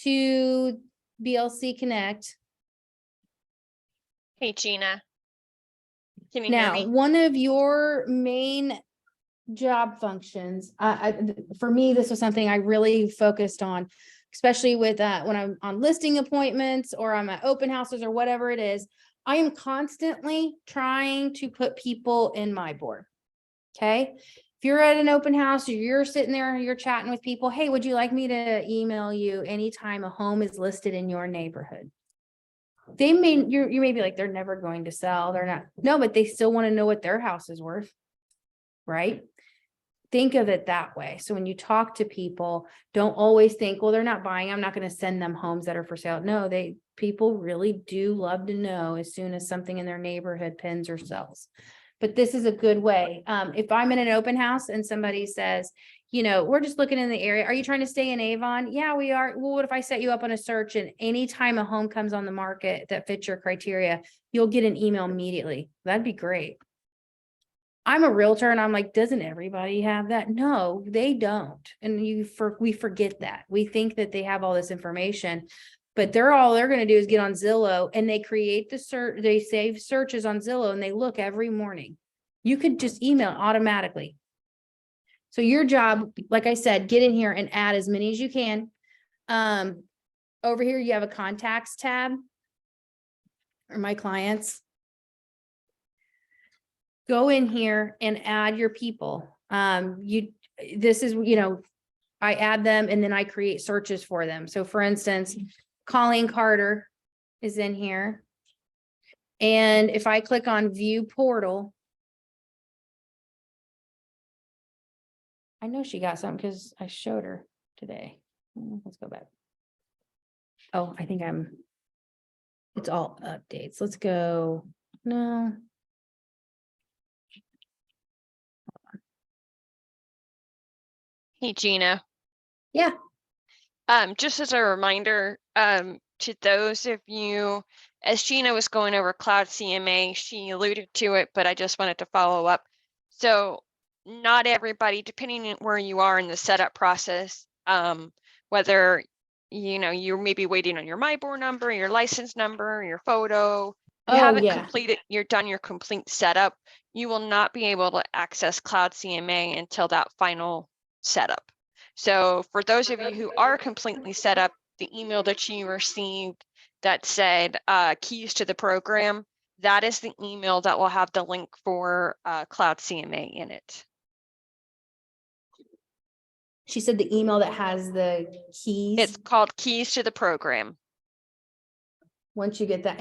to BLC Connect. Hey, Gina. Can you hear Now, me? one of your main job functions, for me, this was something I really focused on, especially with when I'm on listing appointments or I'm at open houses or whatever it is. I am constantly trying to put people in my board. Okay. If you're at an open house or you're sitting there, you're chatting with people, hey, would you like me to email you anytime a home is listed in your neighborhood? They may, you may be like, they're never going to sell. They're not. No, but they still want to know what their house is worth. Right? Think of it that way. So when you talk to people, don't always think, well, they're not buying. I'm not going to send them homes that are for sale. No, people really do love to know as soon as something in their neighborhood pins or sells. But this is a good way. If I'm in an open house and somebody says, we're just looking in the area. Are you trying to stay in Avon? Yeah, we are. Well, what if I set you up on a search and anytime a home comes on the market that fits your criteria, you'll get an email immediately. That'd be great. I'm a realtor and I'm like, doesn't everybody have that? No, they don't. And we forget that. We think that they have all this information, but all they're going to do is get on Zillow and they create the search, they save searches on Zillow and they look every morning. You could just email automatically. So your job, like I said, get in here and add as many as you can. Over here, you have a contacts tab or my clients. Go in here and add your people. I add them and then I create searches for them. So for instance, Colleen Carter is in here. And if I click on view portal, I know she got something because I showed her today. Let's go back. Oh, I think it's all updates. Let's go. No. Hey, Gina. Yeah. Just as a reminder, to those of you, as Gina was going over Cloud CMA, she alluded to it, but I just wanted to follow up. So not everybody, depending on where you are in the setup process, whether, you're maybe waiting on your MyBoard number, your license number, your photo, you haven't completed, you're done your complete setup, you will not be able to access Cloud CMA until that final setup. So for those of you who are completely set up, the email that you received that said keys to the program, that is the email that will have the link for Cloud CMA in it. She said the email that has the keys. It's called keys to the program. Once you get that,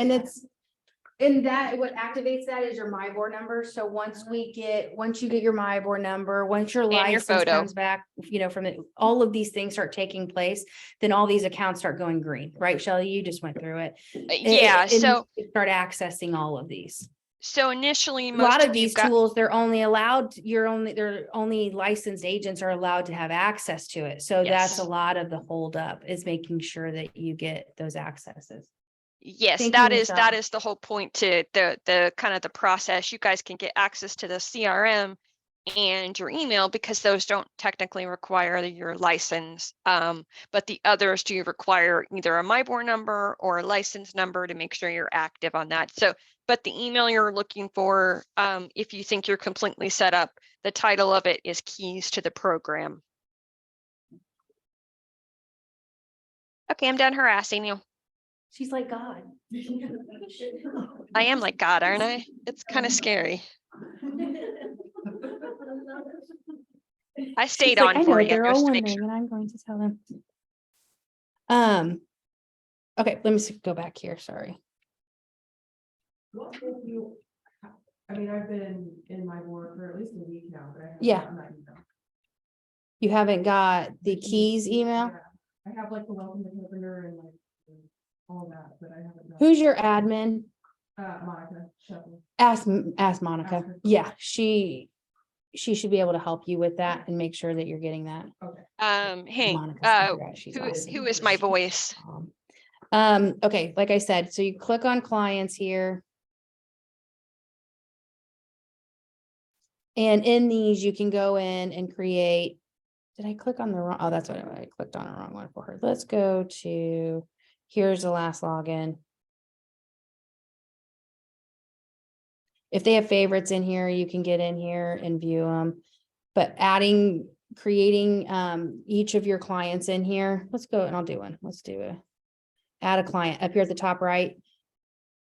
and what activates that is your MyBoard number. So once you get your MyBoard number, once your license comes back, from it, all of these things start taking place, then all these accounts start going green, right? Shelley, you just went through it. Yeah, so you start accessing all of these. So initially, A lot of these tools, they're only licensed agents are allowed to have access to it. So that's a lot of the holdup, is making sure that you get those accesses. Yes, that is the whole point to the kind of the process. You guys can get access to the CRM and your email, because those don't technically require your license. But the others do require either a MyBoard number or a license number to make sure you're active on that. So, but the email you're looking for, if you think you're completely set up, the title of it is Keys to the Program. Okay, I'm done harassing you. She's like God. I am like God, aren't I? It's kind of scary. I stayed She's like, on I for know you they're just all to one make thing, sure. and I'm going to tell them. Okay, let me go back here. Sorry. What would you, I mean, I've been in my board for at least a week now, but I haven't Yeah. gotten that email. You haven't got the keys email? Yeah. I have like the welcome to Carpenter and like all that, but I haven't. got- Who's your admin? Monica Shepherd. Ask Monica. Ask her. Yeah, she should be able to help you with that and make sure that you're getting that. Hey, Monica's the guy. She's awesome. who is my voice? Okay, like I said, so you click on clients here. And in these, you can go in and create. Did I click on the wrong? Oh, that's what I clicked on the wrong one for her. Let's go to, here's the last login. If they have favorites in here, you can get in here and view them. But creating each of your clients in here. Let's go and I'll do one. Let's do add a client up here at the top right.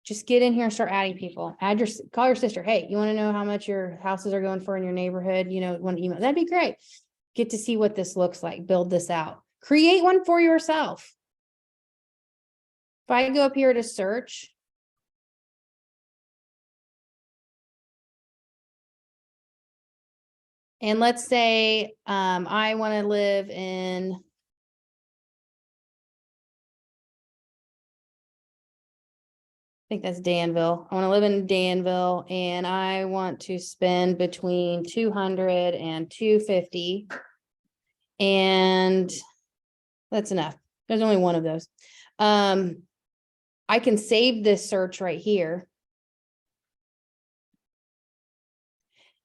Just get in here and start adding people. Call your sister. Hey, you want to know how much your houses are going for in your neighborhood? You know, want to email? That'd be great. Get to see what this looks like. Build this out. Create one for yourself. If I go up here to search. And let's say I want to live in. I think that's Danville. I want to live in Danville and I want to spend between 200 and 250. And that's enough. There's only one of those. I can save this search right here.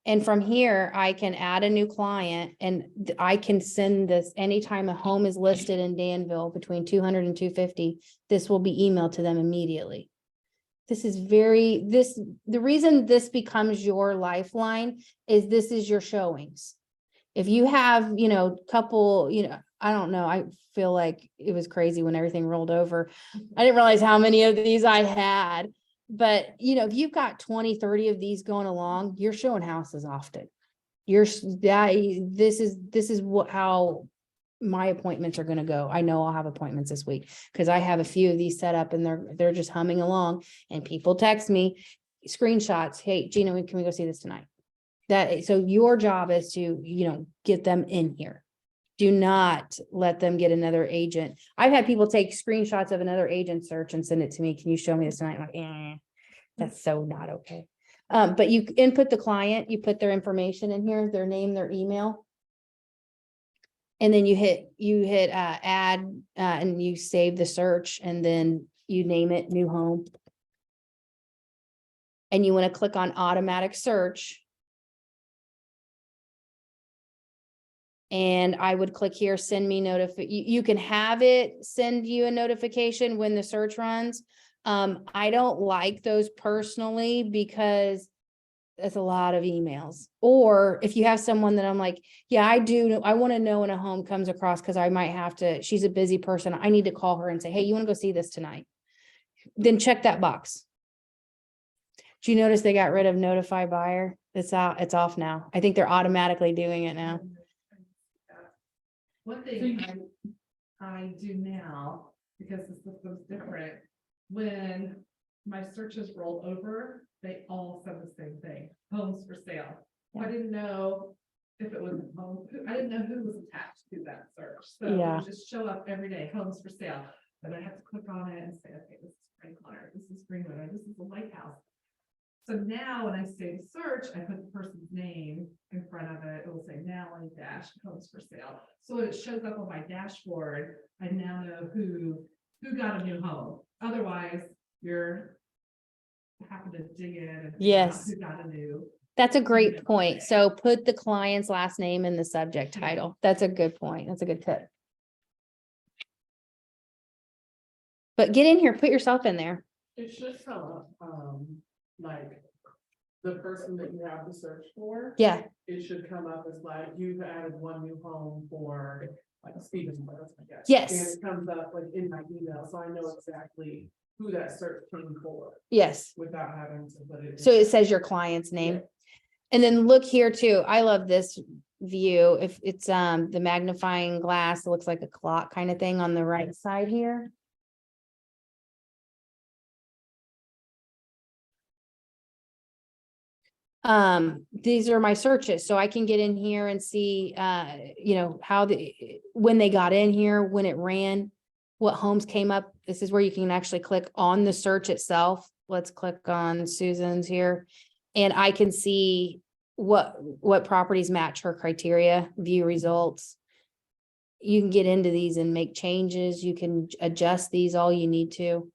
And from here, I can add a new client and I can send this anytime a home is listed in Danville between 200 and 250, this will be emailed to them immediately. This is the reason this becomes your lifeline is this is your showings. If you have, couple, I don't know, I feel like it was crazy when everything rolled over. I didn't realize how many of these I had. But, if you've got 20, 30 of these going along, you're showing houses often. This is how my appointments are going to go. I know I'll have appointments this week because I have a few of these set up and they're just humming along and people text me screenshots. Hey, Gina, can we go see this tonight? So your job is to, get them in here. Do not let them get another agent. I've had people take screenshots of another agent search and send it to me. Can you show me this tonight? I'm like, that's so not okay. But you input the client, you put their information in here, their name, their email. And then you hit add and you save the search and then you name it new home. And you want to click on automatic search. And I would click here, send me you can have it send you a notification when the search runs. I don't like those personally because that's a lot of emails. Or if you have someone that I'm like, yeah, I want to know when a home comes across because I might have to, she's a busy person. I need to call her and say, hey, you want to go see this tonight? Then check that box. Do you notice they got rid of notify buyer? It's off now. I think they're automatically doing it now. One thing I do now, because the system's different, when my searches roll over, they all said the same thing, homes for sale. I didn't know if it was home, I didn't know who was attached to that search. So it Yeah. would just show up every day, homes for sale. But I have to click on it and say, okay, this is Franklin, this is Greenwood, or this is the Lighthouse. So now when I say search, I put the person's name in front of it. It will say Natalie dash homes for sale. So when it shows up on my dashboard, I now know who got a new home. Otherwise, you're having to dig in and figure out Yes. who got a new That's a great point. So put the client's last name in the subject title. That's a good point. That's a good tip. But get in here, put yourself in there. It should come up, like, the person that you have to search for. Yeah, It should come up as like, you've added one new home for, like, Stevensburg, I guess. Yes. And it comes up like in my email, so I know exactly who that search came for, yes. without having to put it. So it says your client's name. And then look here too. I love this view. If it's the magnifying glass, it looks like a clock kind of thing on the right side here. These are my searches, so I can get in here and see, you know, when they got in here, when it ran, what homes came up. This is where you can actually click on the search itself. Let's click on Susan's here. And I can see what properties match her criteria, view results. You can get into these and make changes. You can adjust these all you need to.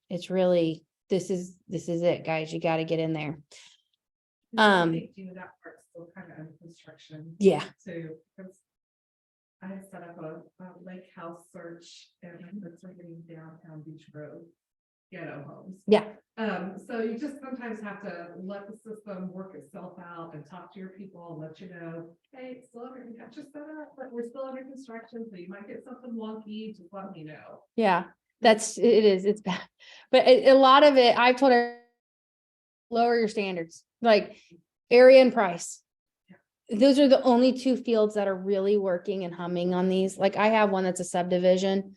It's really, this is it, guys. You got to get in there. They do that part still kind of under construction. Yeah. Too, because I had set up a lake house search and it's targeting downtown Beach Road ghetto homes. Yeah. So you just sometimes have to let the system work itself out and talk to your people and let you know, hey, it's still under, we got you set up, but we're still under construction, so you might get something wonky, just let me know. Yeah, it's bad. But a lot of it, I've told her, lower your standards, like area and price. Those are the only two fields that are really working and humming on these. Like I have one that's a subdivision.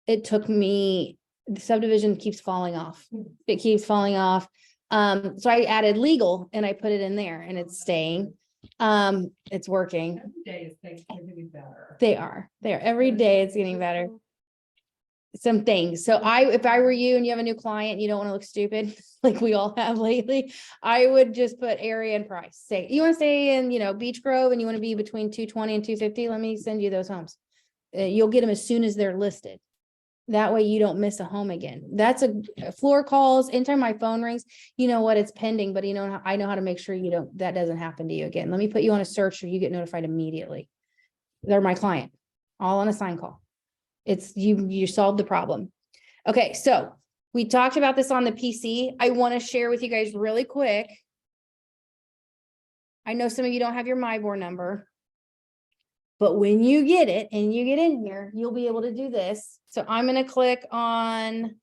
It took me, the subdivision keeps falling off. It keeps falling off. So I added legal and I put it in there and it's staying. It's working. Every day is things getting better. They are every day it's getting better. Some things. So if I were you and you have a new client, you don't want to look stupid like we all have lately, I would just put area and price. Say, you want to stay in, Beech Grove and you want to be between 220 and 250. Let me send you those homes. You'll get them as soon as they're listed. That way you don't miss a home again. That's a floor calls. Anytime my phone rings, you know what, it's pending, but I know how to make sure that doesn't happen to you again. Let me put you on a search so you get notified immediately. They're my client, all on a sign call. It's you solved the problem. Okay, so we talked about this on the PC. I want to share with you guys really quick. I know some of you don't have your MyBoard number, but when you get it and you get in here, you'll be able to do this. So I'm going to click on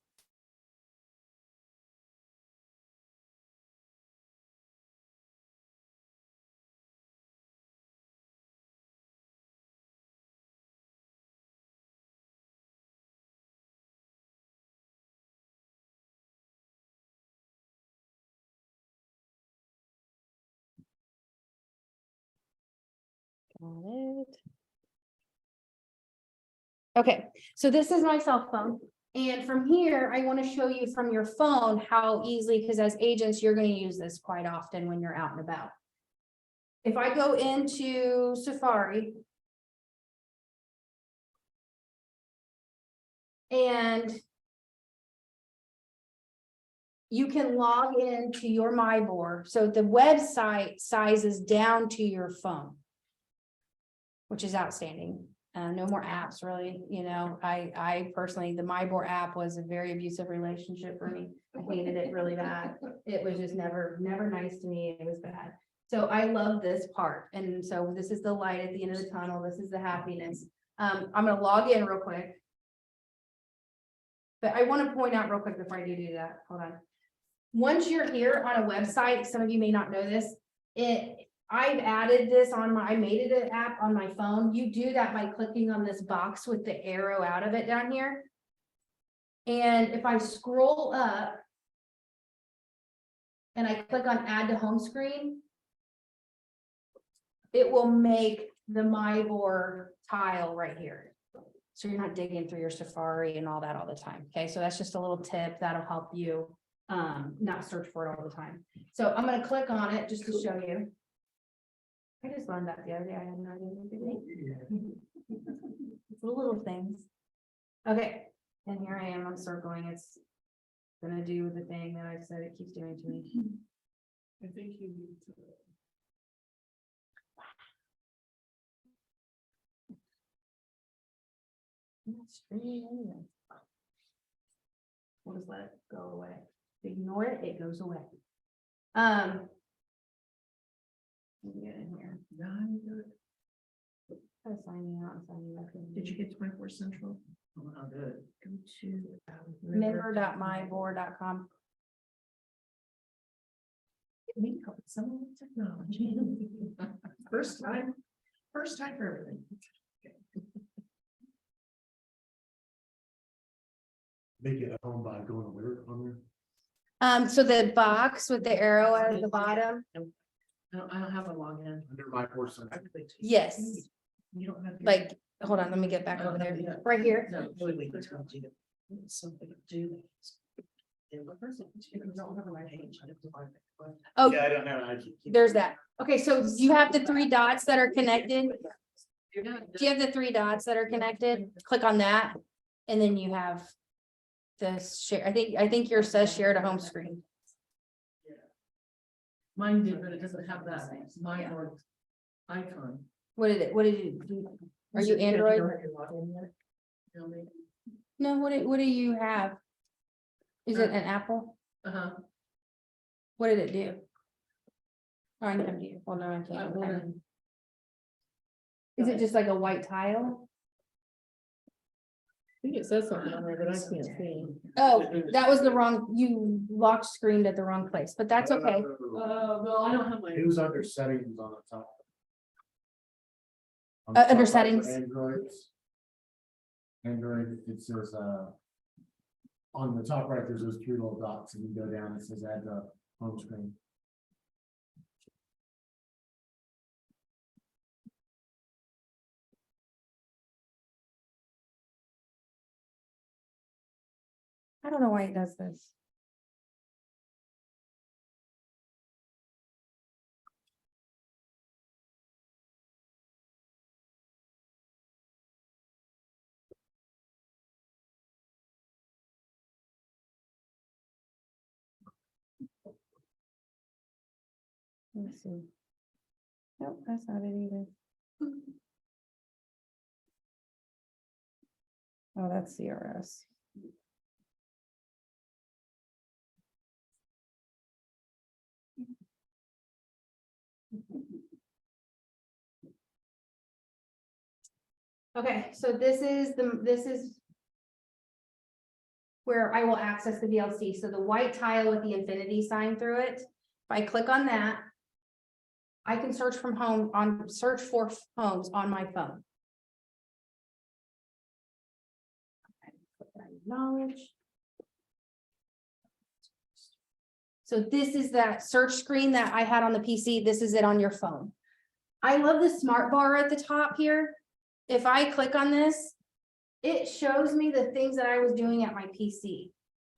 got it. Okay, so this is my cell phone. And from here, I want to show you from your phone how easily, because as agents, you're going to use this quite often when you're out and about. If I go into Safari and you can log into your MyBoard. So the website sizes down to your phone, which is outstanding. No more apps, really. I personally, the MyBoard app was a very abusive relationship for me. I hated it really bad. It was just never nice to me. It was bad. So I love this part. And so this is the light at the end of the tunnel. This is the happiness. I'm going to log in real quick. But I want to point out real quick before I do that. Hold on. Once you're here on a website, some of you may not know this, I've added this I made it an app on my phone. You do that by clicking on this box with the arrow out of it down here. And if I scroll up and I click on add to home screen, it will make the MyBoard tile right here. So you're not digging through your Safari and all that all the time. Okay, so that's just a little tip that'll help you not search for it all the time. So I'm going to click on it just to show you. I just learned that the other day. I had no idea what to do. It's the little things. Okay, and here I am. I'm circling. It's gonna do the thing that I said it keeps doing to me. I think you need to We'll just let it go away. Ignore it, it goes away. Let me get in here. Try signing out and signing back in. Did you get 24 Central? Oh, how good. Go to. Member.myboard.com. We call it some technology. First time for everything. Make it a home by going where on there. So the box with the arrow at the bottom, I don't have a login. Under my portion. yes, You don't have. your- like, hold on, let me get back over there, right here. No, wait, let's go do it. Something to do. If you don't have a right page, I have to find it. Oh, Yeah, I don't know. I keep- there's that. Okay, so you have the three dots that are connected. Do you have the three dots that are connected? Click on that. And then you have the share. I think yours says share to home screen. Mine did, but it doesn't have that mine or icon. What did you do? Are you Android? No, what do you have? Is it an Apple? Uh-huh. What did it do? Oh, I can come to you. Well, no, I can't. Okay. Is it just like a white tile? I think it says something on there, but I can't see. Oh, that was the wrong, you locked screened at the wrong place, but that's okay. Well, I don't have my. It was under settings on the top. On Under the top right for settings. Androids. Android, it says, on the top right, there's those three little dots, and you go down, it says add to home screen. I don't know why it does this. Let's see. Nope, that's not it either. Oh, that's CRS. Okay, so this is where I will access the VLC. So the white tile with the infinity sign through it. If I click on that, I can search for homes on my phone. Acknowledge. So this is that search screen that I had on the PC. This is it on your phone. I love the smart bar at the top here. If I click on this, it shows me the things that I was doing at my PC.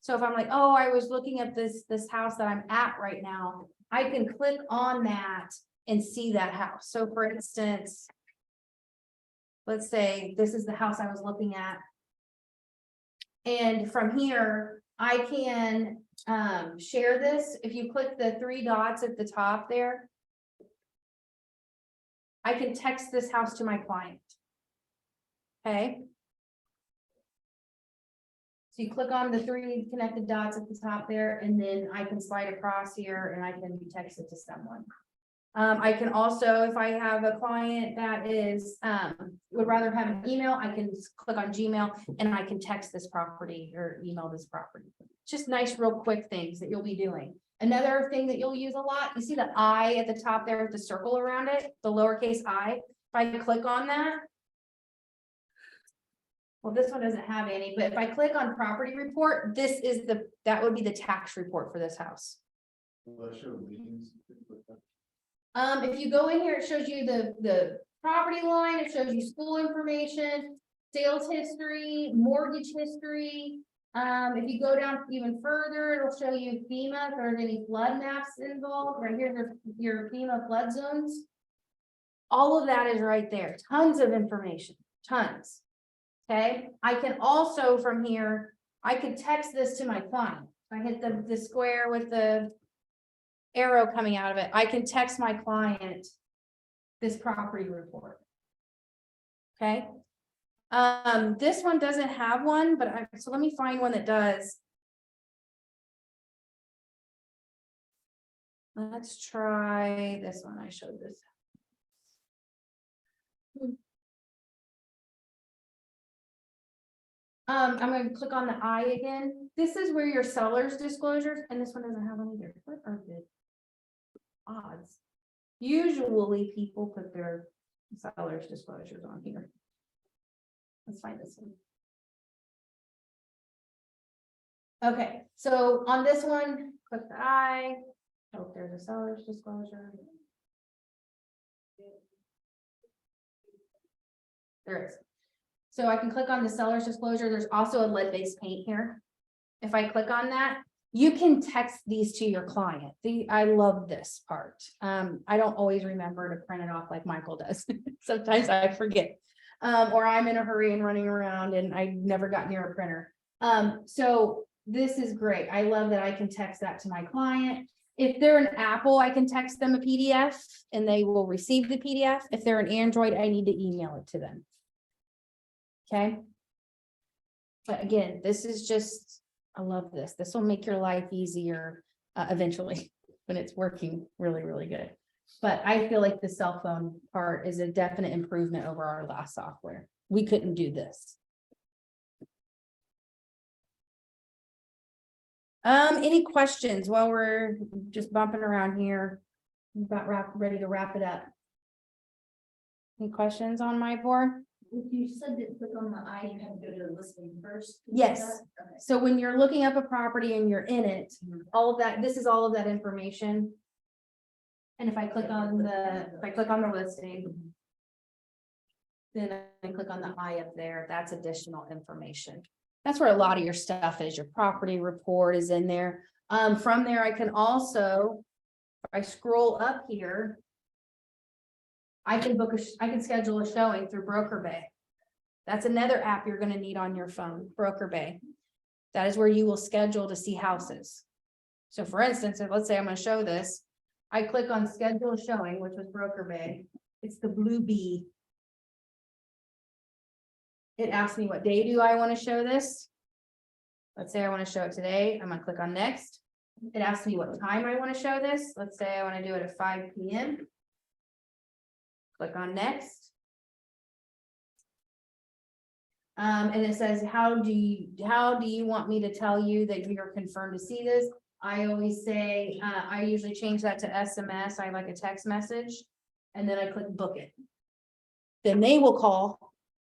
So if I'm like, oh, I was looking at this house that I'm at right now, I can click on that and see that house. So for instance, let's say this is the house I was looking at. And from here, I can share this. If you click the three dots at the top there, I can text this house to my client. Okay. So you click on the three connected dots at the top there, and then I can slide across here and I can text it to someone. I can also, if I have a client that is, would rather have an email, I can just click on Gmail and I can text this property or email this property. Just nice, real quick things that you'll be doing. Another thing that you'll use a lot, you see the I at the top there with the circle around it, the lowercase I. If I click on that. Well, this one doesn't have any, but if I click on property report, that would be the tax report for this house. Will that show liens? If you go in here, it shows you the property line, it shows you school information, sales history, mortgage history. If you go down even further, it'll show you FEMA, if there's any flood maps involved, right here, there's your FEMA flood zones. All of that is right there, tons of information, tons. Okay, I can also from here, I could text this to my client. I hit the square with the arrow coming out of it. I can text my client this property report. Okay, This one doesn't have one, but so let me find one that does. Let's try this one. I showed this. I'm gonna click on the I again. This is where your seller's disclosures, and this one doesn't have one either. What are the odds? Usually people put their seller's disclosures on here. Let's find this one. Okay, so on this one, click the I. Hope there's a seller's disclosure. There is. So I can click on the seller's disclosure. There's also a lead-based paint here. If I click on that, you can text these to your client. I love this part. I don't always remember to print it off like Michael does. Sometimes I forget. Or I'm in a hurry and running around and I never got near a printer. So this is great. I love that I can text that to my client. If they're an Apple, I can text them a PDF and they will receive the PDF. If they're an Android, I need to email it to them. Okay. But again, this is just, I love this. This will make your life easier eventually when it's working really, really good. But I feel like the cell phone part is a definite improvement over our last software. We couldn't do this. Any questions while we're just bumping around here? About ready to wrap it up. Any questions on my board? You said that click on the I, you have to go to the listing first. Yes. Okay. So when you're looking up a property and you're in it, all of that, this is all of that information. And if I click on the listing, then I click on the I up there, that's additional information. That's where a lot of your stuff is. Your property report is in there. From there, I can also, if I scroll up here, I can schedule a showing through Broker Bay. That's another app you're going to need on your phone, Broker Bay. That is where you will schedule to see houses. So for instance, if let's say I'm going to show this, I click on schedule a showing, which was Broker Bay. It's the blue bee. It asks me what day do I want to show this. Let's say I want to show it today. I'm going to click on next. It asks me what time I want to show this. Let's say I want to do it at 5 p.m. Click on next. And it says, how do you want me to tell you that you're confirmed to see this? I always say, I usually change that to SMS. I like a text message, and then I click book it. Then they will call,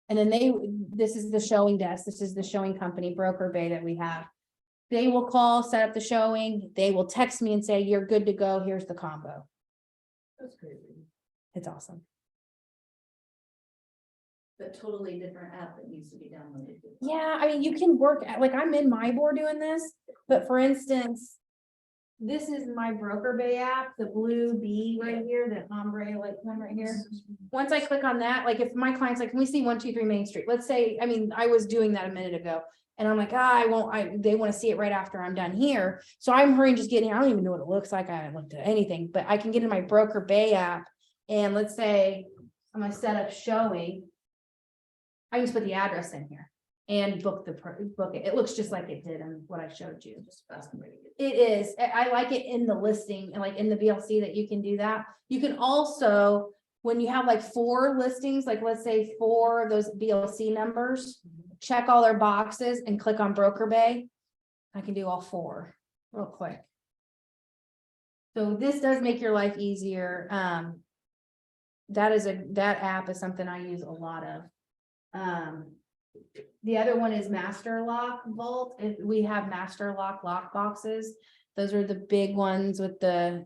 and then this is the showing desk. This is the showing company, Broker Bay, that we have. They will call, set up the showing. They will text me and say, you're good to go. Here's the combo. That's crazy. It's awesome. But totally different app that needs to be downloaded. Yeah, I mean, you can work like I'm in my board doing this, but for instance, this is my Broker Bay app, the blue bee right here, the ombre like one right here. Once I click on that, like if my client's like, can we see 123 Main Street? Let's say, I mean, I was doing that a minute ago. And I'm like, they want to see it right after I'm done here. So I'm hurrying, just getting, I don't even know what it looks like. I haven't looked at anything, but I can get in my Broker Bay app. And let's say I'm gonna set up showing. I just put the address in here and book it. It looks just like it did in what I showed you. It is. I like it in the listing and like in the BLC that you can do that. You can also, when you have like 4 listings, like let's say 4 of those BLC numbers, check all their boxes and click on Broker Bay. I can do all 4 real quick. So this does make your life easier. That app is something I use a lot of. The other one is Master Lock Vault. If we have Master Lock boxes, those are the big ones with the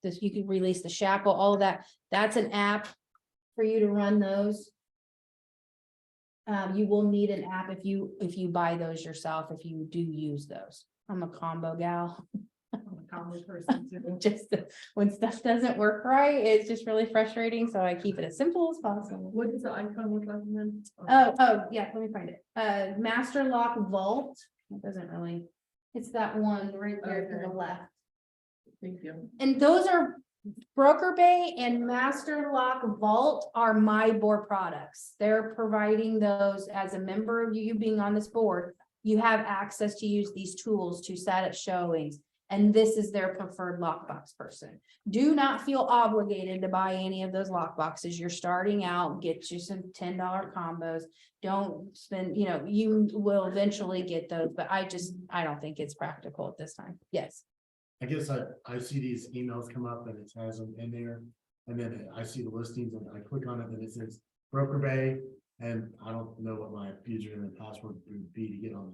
this, you can release the shackle, all of that. That's an app for you to run those. You will need an app if you buy those yourself, if you do use those. I'm a combo gal. I'm a common person too. Just when stuff doesn't work right, it's just really frustrating. So I keep it as simple as possible. What does the icon look like then? Oh, yeah, let me find it. Master Lock Vault. It doesn't really, it's that one right there to the left. Thank you. And those are Broker Bay and Master Lock Vault are MyBoard products. They're providing those as a member of you being on this board. You have access to use these tools to set up showings, and this is their preferred lockbox person. Do not feel obligated to buy any of those lockboxes. You're starting out, get you some $10 combos. Don't spend, you will eventually get those, but I don't think it's practical at this time. Yes. I guess I see these emails come up and it has them in there. And then I see the listings and I click on it and it says Broker Bay. And I don't know what my username and password would be to get on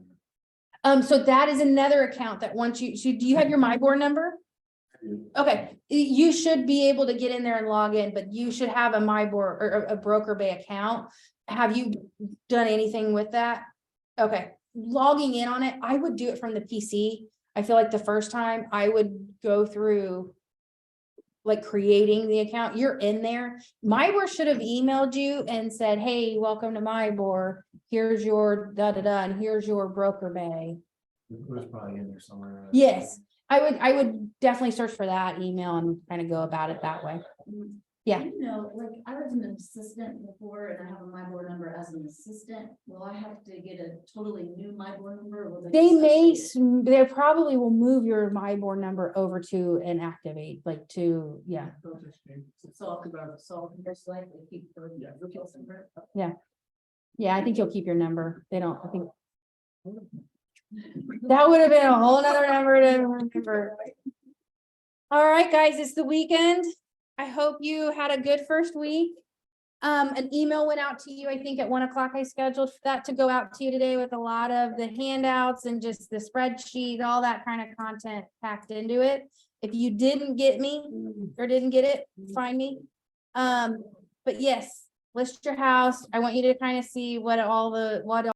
there. So that is another account that once do you have your MyBoard number? Okay, you should be able to get in there and log in, but you should have a MyBoard or a Broker Bay account. Have you done anything with that? Okay, logging in on it, I would do it from the PC. I feel like the first time I would go through like creating the account, you're in there. MyBoard should have emailed you and said, hey, welcome to MyBoard. Here's your da-da-da, and here's your Broker Bay. It was probably in there somewhere. Yes, I would definitely search for that email and kind of go about it that way. Yeah. Like I was an assistant before and I have a MyBoard number as an assistant. Will I have to get a totally new MyBoard number? Or will They probably will move your MyBoard number over to and activate, like to, yeah. So most likely keep the repeals number. Yeah, I think you'll keep your number. They don't, I think. That would have been a whole nother number to remember. All right, guys, it's the weekend. I hope you had a good first week. An email went out to you, I think at 1 o'clock. I scheduled for that to go out to you today with a lot of the handouts and just the spreadsheet, all that kind of content packed into it. If you didn't get me or didn't get it, find me. But yes, list your house. I want you to kind of see what